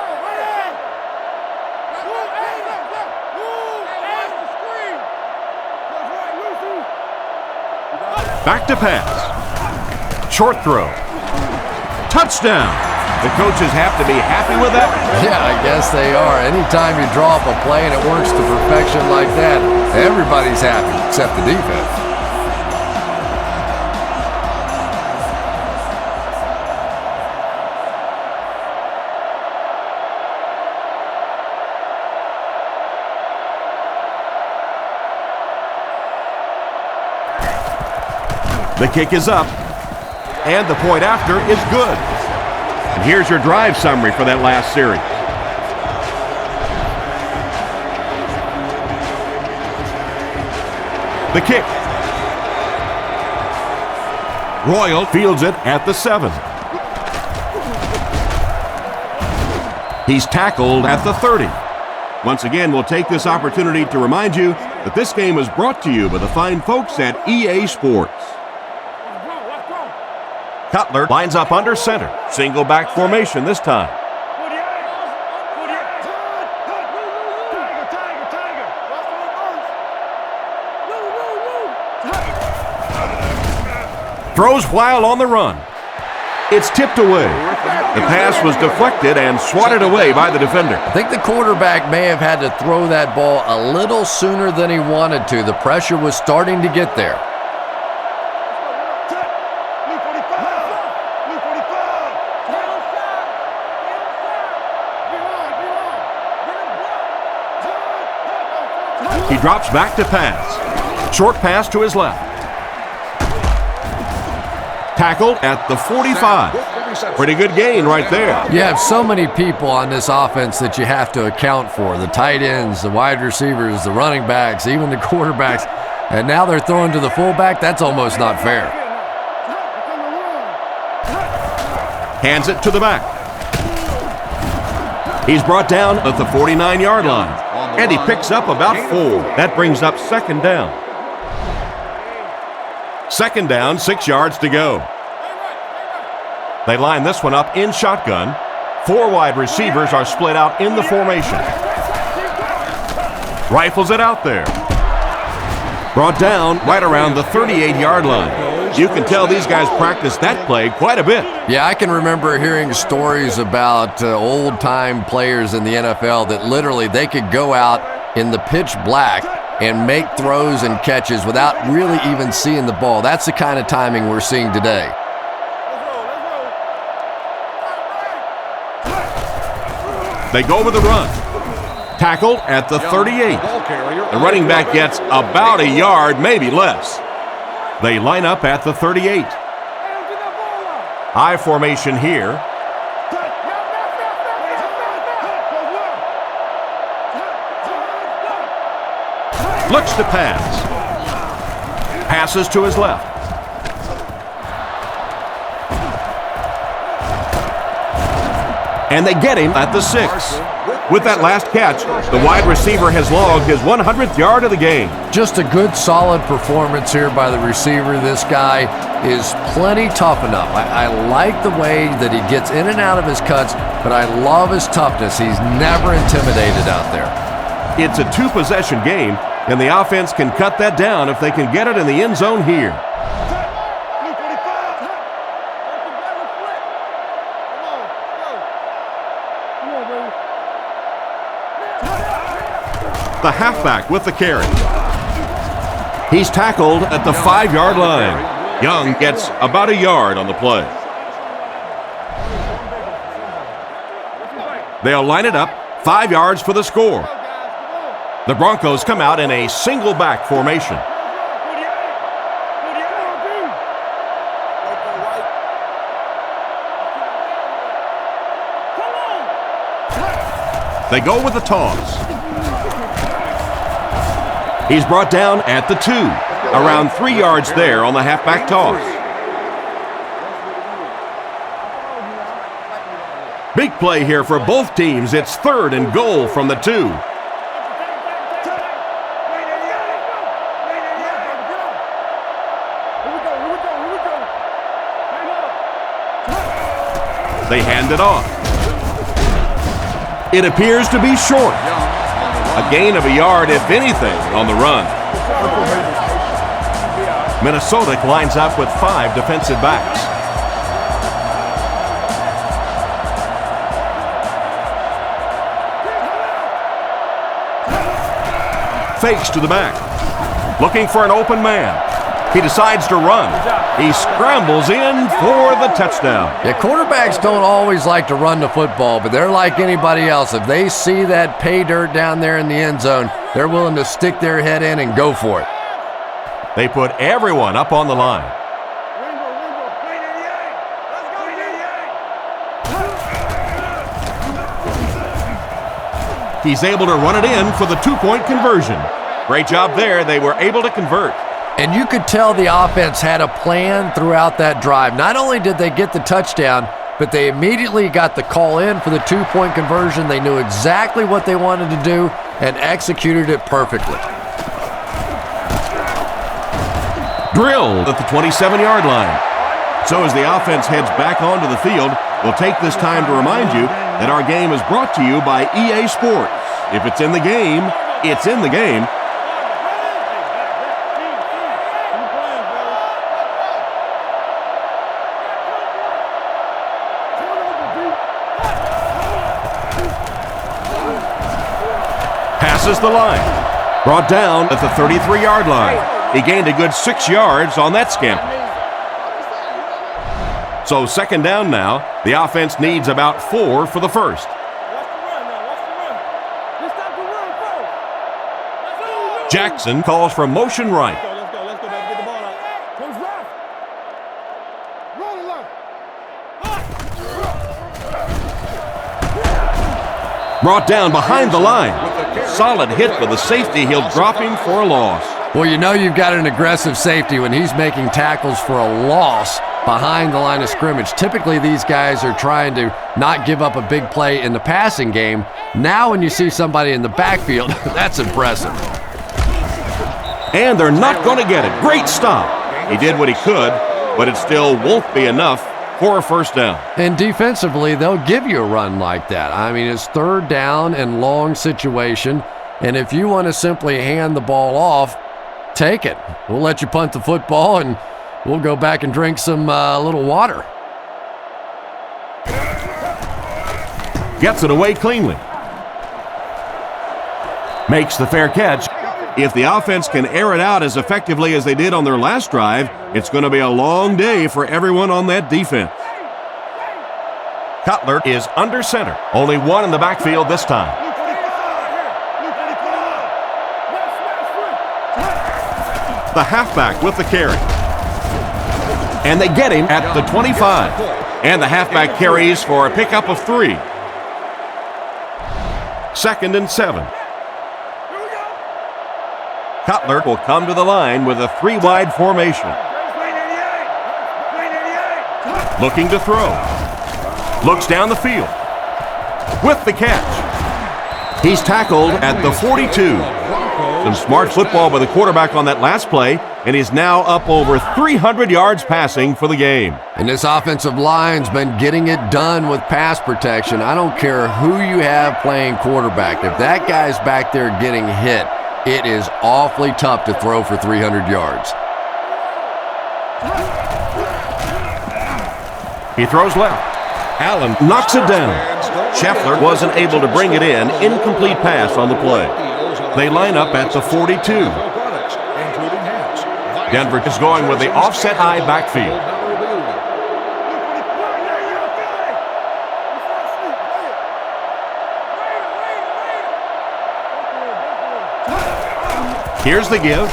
S2: Back to pass. Short throw. Touchdown. The coaches have to be happy with that.
S3: Yeah, I guess they are. Anytime you draw up a play and it works to perfection like that, everybody's happy except the defense.
S2: The kick is up, and the point after is good. And here's your drive summary for that last series. The kick. Royal fields it at the 7. He's tackled at the 30. Once again, we'll take this opportunity to remind you that this game is brought to you by the fine folks at EA Sports. Cutler lines up under center. Single back formation this time. Throws while on the run. It's tipped away. The pass was deflected and swatted away by the defender.
S3: I think the quarterback may have had to throw that ball a little sooner than he wanted to. The pressure was starting to get there.
S2: He drops back to pass. Short pass to his left. Tackled at the 45. Pretty good gain right there.
S3: You have so many people on this offense that you have to account for. The tight ends, the wide receivers, the running backs, even the quarterbacks. And now they're throwing to the fullback. That's almost not fair.
S2: Hands it to the back. He's brought down at the 49-yard line. And he picks up about 4. That brings up second down. Second down, 6 yards to go. They line this one up in shotgun. 4 wide receivers are split out in the formation. Rifles it out there. Brought down right around the 38-yard line. You can tell these guys practice that play quite a bit.
S3: Yeah, I can remember hearing stories about old-time players in the NFL that literally they could go out in the pitch black and make throws and catches without really even seeing the ball. That's the kind of timing we're seeing today.
S2: They go with the run. Tackled at the 38. The running back gets about a yard, maybe less. They line up at the 38. I formation here. Looks to pass. Passes to his left. And they get him at the 6. With that last catch, the wide receiver has logged his 100th yard of the game.
S3: Just a good, solid performance here by the receiver. This guy is plenty tough enough. I like the way that he gets in and out of his cuts, but I love his toughness. He's never intimidated out there.
S2: It's a 2-possession game, and the offense can cut that down if they can get it in the end zone here. The halfback with the carry. He's tackled at the 5-yard line. Young gets about a yard on the play. They'll line it up, 5 yards for the score. The Broncos come out in a single back formation. They go with the toss. He's brought down at the 2, around 3 yards there on the halfback toss. Big play here for both teams. It's 3rd and goal from the 2. They hand it off. It appears to be short. A gain of a yard, if anything, on the run. Minnesota lines up with 5 defensive backs. Fakes to the back. Looking for an open man. He decides to run. He scrambles in for the touchdown.
S3: Yeah, quarterbacks don't always like to run the football, but they're like anybody else. If they see that pay dirt down there in the end zone, they're willing to stick their head in and go for it.
S2: They put everyone up on the line. He's able to run it in for the 2-point conversion. Great job there. They were able to convert.
S3: And you could tell the offense had a plan throughout that drive. Not only did they get the touchdown, but they immediately got the call in for the 2-point conversion. They knew exactly what they wanted to do and executed it perfectly.
S2: Drilled at the 27-yard line. So as the offense heads back onto the field, we'll take this time to remind you that our game is brought to you by EA Sports. If it's in the game, it's in the game. Passes the line. Brought down at the 33-yard line. He gained a good 6 yards on that scamper. So second down now. The offense needs about 4 for the first. Jackson calls for motion right.
S5: Let's go, baby. Get the ball out. Comes left. Roll it left.
S2: Brought down behind the line. Solid hit with the safety. He'll drop him for a loss.
S3: Well, you know you've got an aggressive safety when he's making tackles for a loss behind the line of scrimmage. Typically, these guys are trying to not give up a big play in the passing game. Now when you see somebody in the backfield, that's impressive.
S2: And they're not going to get it. Great stop. He did what he could, but it still won't be enough for a first down.
S3: And defensively, they'll give you a run like that. I mean, it's third down and long situation, and if you want to simply hand the ball off, take it. We'll let you punt the football, and we'll go back and drink some little water.
S2: Gets it away cleanly. Makes the fair catch. If the offense can air it out as effectively as they did on their last drive, it's going to be a long day for everyone on that defense. Cutler is under center. Only one in the backfield this time. The halfback with the carry. And they get him at the 25. And the halfback carries for a pickup of 3. 2nd and 7. Cutler will come to the line with a 3-wide formation. Looking to throw. Looks down the field. With the catch. He's tackled at the 42. Some smart football by the quarterback on that last play, and he's now up over 300 yards passing for the game.
S3: And this offensive line's been getting it done with pass protection. I don't care who you have playing quarterback. If that guy's back there getting hit, it is awfully tough to throw for 300 yards.
S2: He throws left. Allen knocks it down. Scheffler wasn't able to bring it in. Incomplete pass on the play. They line up at the 42. Denver is going with the offset high backfield. Here's the give.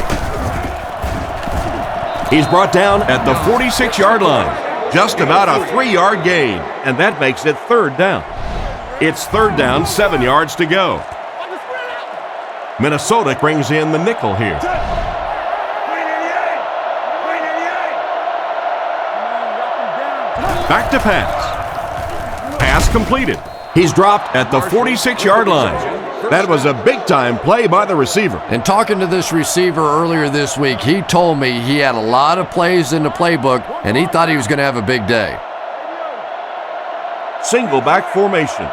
S2: He's brought down at the 46-yard line. Just about a 3-yard gain, and that makes it third down. It's third down, 7 yards to go. Minnesota brings in the nickel here. Back to pass. Pass completed. He's dropped at the 46-yard line. That was a big-time play by the receiver.
S3: And talking to this receiver earlier this week, he told me he had a lot of plays in the playbook, and he thought he was going to have a big day.
S2: Single back formation.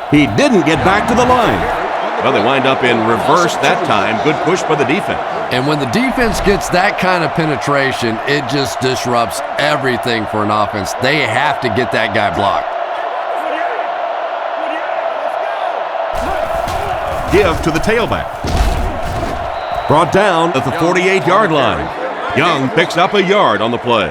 S2: He didn't get back to the line. Well, they wind up in reverse that time. Good push by the defense.
S3: And when the defense gets that kind of penetration, it just disrupts everything for an offense. They have to get that guy blocked.
S2: Give to the tailback. Brought down at the 48-yard line. Young picks up a yard on the play.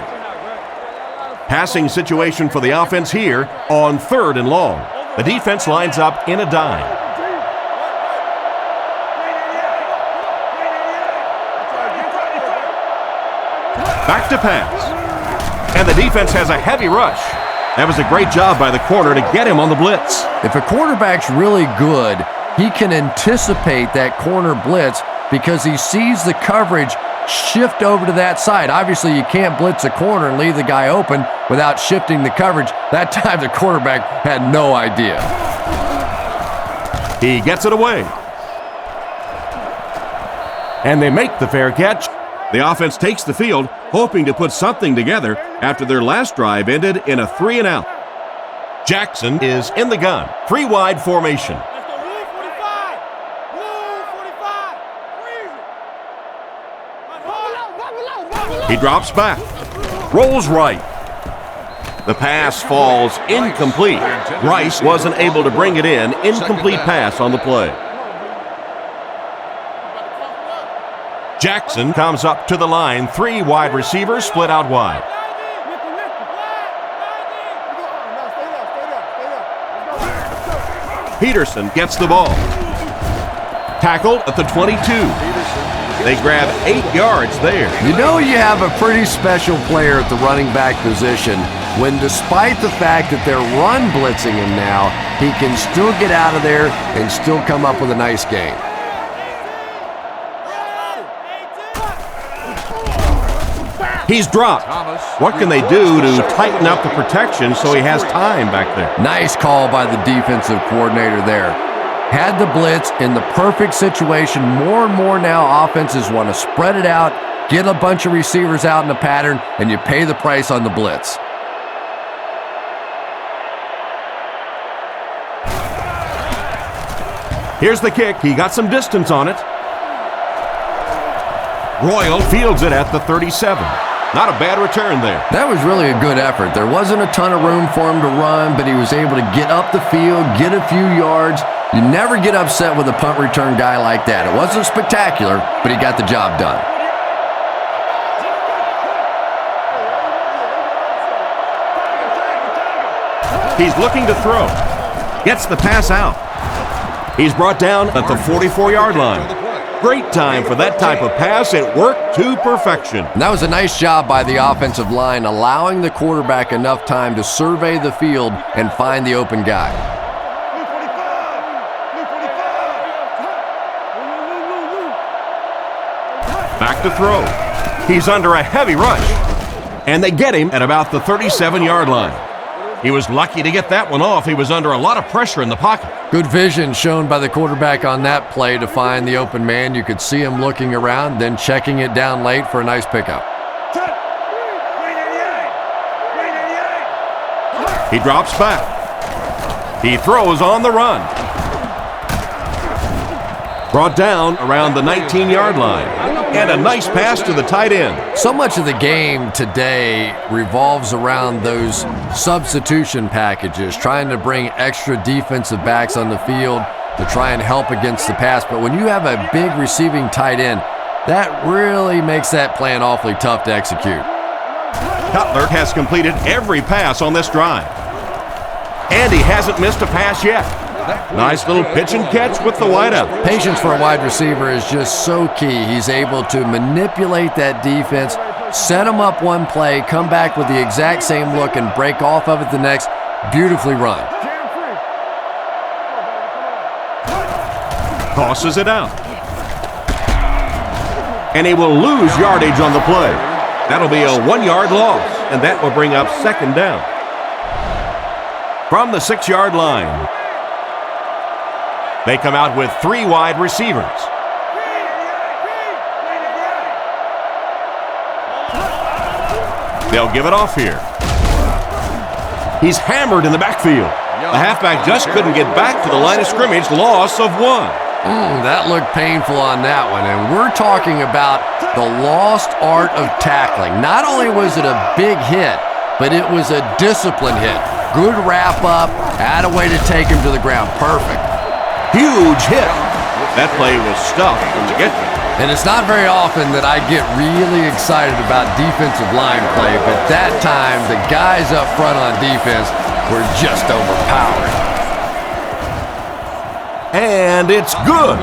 S2: Passing situation for the offense here on 3rd and long. The defense lines up in a dime. Back to pass. And the defense has a heavy rush. That was a great job by the corner to get him on the blitz.
S3: If a quarterback's really good, he can anticipate that corner blitz because he sees the coverage shift over to that side. Obviously, you can't blitz a corner and leave the guy open without shifting the coverage. That time, the quarterback had no idea.
S2: He gets it away. And they make the fair catch. The offense takes the field, hoping to put something together after their last drive ended in a 3-and-out. Jackson is in the gun. 3-wide formation. He drops back. Rolls right. The pass falls incomplete. Rice wasn't able to bring it in. Incomplete pass on the play. Jackson comes up to the line. 3 wide receivers split out wide. Peterson gets the ball. Tackled at the 22. They grab 8 yards there.
S3: You know you have a pretty special player at the running back position when, despite the fact that they're run blitzing him now, he can still get out of there and still come up with a nice gain.
S2: He's dropped. What can they do to tighten up the protection so he has time back there?
S3: Nice call by the defensive coordinator there. Had the blitz in the perfect situation. More and more now offenses want to spread it out, get a bunch of receivers out in the pattern, and you pay the price on the blitz.
S2: Here's the kick. He got some distance on it. Royal fields it at the 37. Not a bad return there.
S3: That was really a good effort. There wasn't a ton of room for him to run, but he was able to get up the field, get a few yards. You never get upset with a punt return guy like that. It wasn't spectacular, but he got the job done.
S2: He's looking to throw. Gets the pass out. He's brought down at the 44-yard line. Great time for that type of pass. It worked to perfection.
S3: And that was a nice job by the offensive line, allowing the quarterback enough time to survey the field and find the open guy.
S2: Back to throw. He's under a heavy rush. And they get him at about the 37-yard line. He was lucky to get that one off. He was under a lot of pressure in the pocket.
S3: Good vision shown by the quarterback on that play to find the open man. You could see him looking around, then checking it down late for a nice pickup.
S2: He drops back. He throws on the run. Brought down around the 19-yard line. And a nice pass to the tight end.
S3: So much of the game today revolves around those substitution packages, trying to bring extra defensive backs on the field to try and help against the pass. But when you have a big receiving tight end, that really makes that plan awfully tough to execute.
S2: Cutler has completed every pass on this drive. And he hasn't missed a pass yet. Nice little pitch and catch with the wideout.
S3: Patience for a wide receiver is just so key. He's able to manipulate that defense, set him up one play, come back with the exact same look, and break off of it the next. Beautifully run.
S2: Tosses it out. And he will lose yardage on the play. That'll be a 1-yard loss, and that will bring up second down. From the 6-yard line, they come out with 3 wide receivers. They'll give it off here. He's hammered in the backfield. The halfback just couldn't get back to the line of scrimmage. Loss of 1.
S3: That looked painful on that one. And we're talking about the lost art of tackling. Not only was it a big hit, but it was a disciplined hit. Good wrap up, had a way to take him to the ground. Perfect.
S2: Huge hit. That play was stuffed from the get-go.
S3: And it's not very often that I get really excited about defensive line play, but that time the guys up front on defense were just overpowered.
S2: And it's good.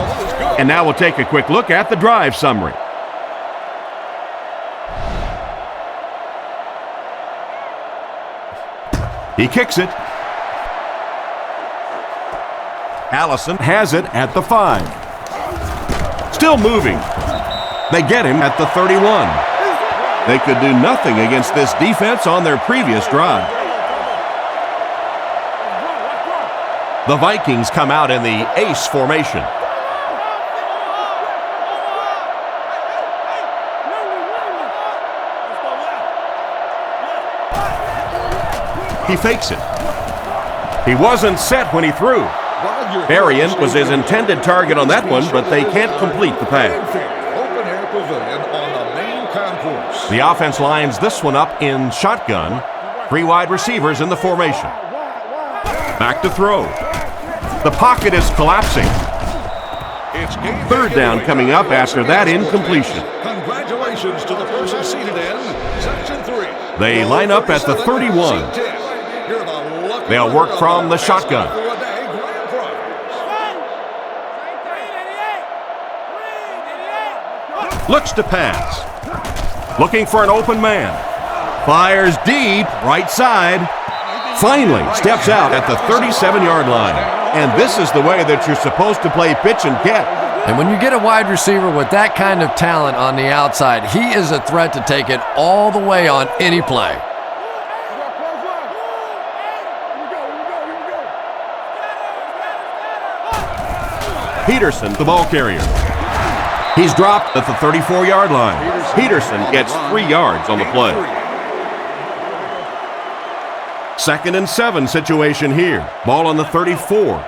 S2: And now we'll take a quick look at the drive summary. He kicks it. Allison has it at the 5. Still moving. They get him at the 31. They could do nothing against this defense on their previous drive. The Vikings come out in the ace formation. He fakes it. He wasn't set when he threw. Berrien was his intended target on that one, but they can't complete the pass. The offense lines this one up in shotgun. 3 wide receivers in the formation. Back to throw. The pocket is collapsing.
S4: It's game
S2: Third down coming up after that incompletion.
S4: Congratulations to the person seated in Section 3.
S2: They line up at the 31. They'll work from the shotgun. Looks to pass. Looking for an open man. Fires deep, right side. Finally steps out at the 37-yard line. And this is the way that you're supposed to play pitch and catch.
S3: And when you get a wide receiver with that kind of talent on the outside, he is a threat to take it all the way on any play.
S2: Peterson, the ball carrier. He's dropped at the 34-yard line. Peterson gets 3 yards on the play. 2nd and 7 situation here. Ball on the 34.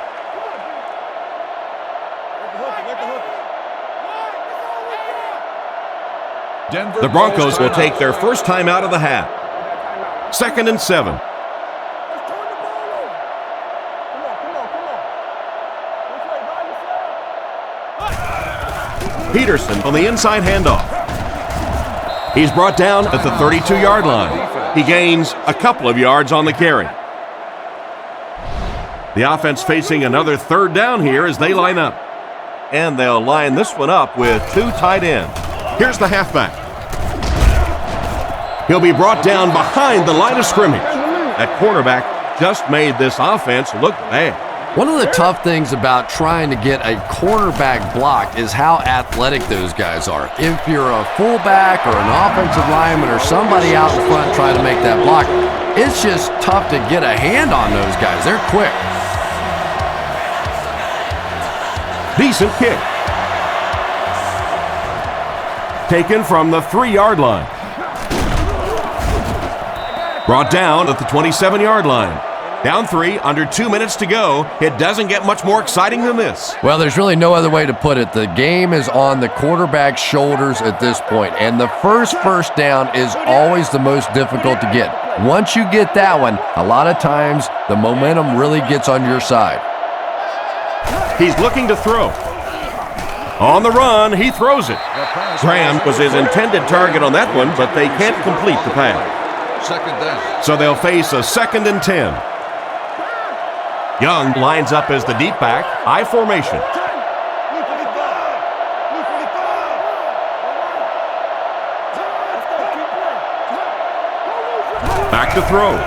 S2: The Broncos will take their first time out of the half. 2nd and 7. Peterson on the inside handoff. He's brought down at the 32-yard line. He gains a couple of yards on the carry. The offense facing another third down here as they line up. And they'll line this one up with 2 tight ends. Here's the halfback. He'll be brought down behind the line of scrimmage. That cornerback just made this offense look bad.
S3: One of the tough things about trying to get a quarterback blocked is how athletic those guys are. If you're a fullback or an offensive lineman or somebody out in front trying to make that block, it's just tough to get a hand on those guys. They're quick.
S2: Decent kick. Taken from the 3-yard line. Brought down at the 27-yard line. Down 3, under 2 minutes to go. It doesn't get much more exciting than this.
S3: Well, there's really no other way to put it. The game is on the quarterback's shoulders at this point, and the first down is always the most difficult to get. Once you get that one, a lot of times the momentum really gets on your side.
S2: He's looking to throw. On the run, he throws it. Graham was his intended target on that one, but they can't complete the pass.
S4: Second down.
S2: So they'll face a 2nd and 10. Young lines up as the deep back, I formation. Back to throw.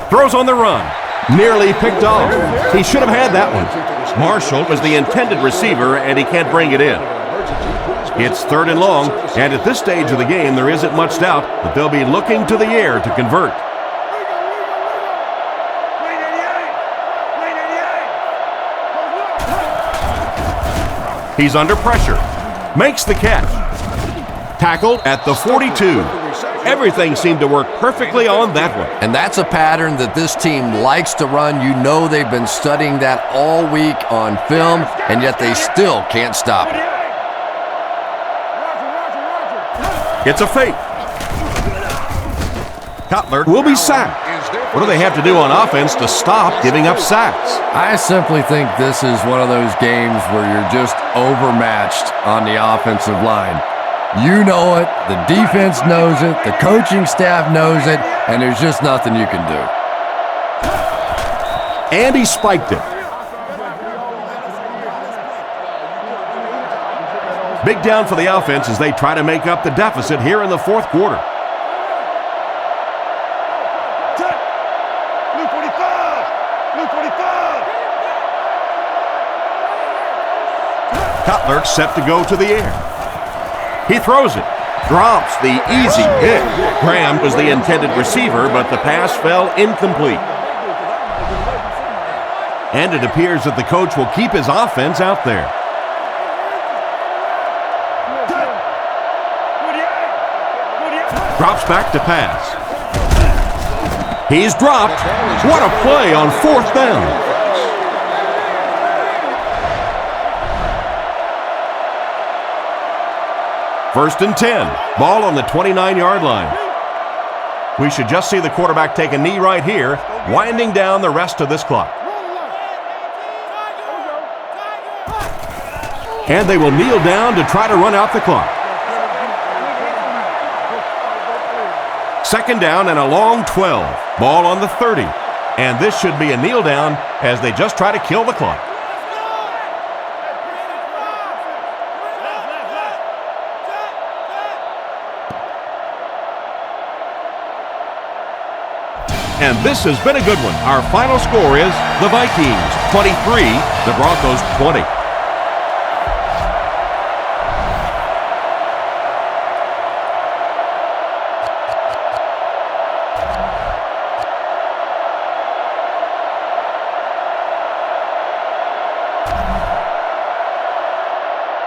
S2: Throws on the run. Nearly picked off. He should have had that one. Marshall was the intended receiver, and he can't bring it in. It's 3rd and long, and at this stage of the game, there isn't much doubt that they'll be looking to the air to convert. He's under pressure. Makes the catch. Tackled at the 42. Everything seemed to work perfectly on that one.
S3: And that's a pattern that this team likes to run. You know they've been studying that all week on film, and yet they still can't stop it.
S2: It's a fake. Cutler will be sacked. What do they have to do on offense to stop giving up sacks?
S3: I simply think this is one of those games where you're just overmatched on the offensive line. You know it, the defense knows it, the coaching staff knows it, and there's just nothing you can do.
S2: And he spiked it. Big down for the offense as they try to make up the deficit here in the 4th quarter. Cutler set to go to the air. He throws it. Drops the easy pick. Graham was the intended receiver, but the pass fell incomplete. And it appears that the coach will keep his offense out there. Drops back to pass. He's dropped. What a play on 4th down. First and 10. Ball on the 29-yard line. We should just see the quarterback take a knee right here, winding down the rest of this clock. And they will kneel down to try to run out the clock. Second down and a long 12. Ball on the 30. And this should be a kneel down as they just try to kill the clock. And this has been a good one. Our final score is the Vikings 23, the Broncos 20.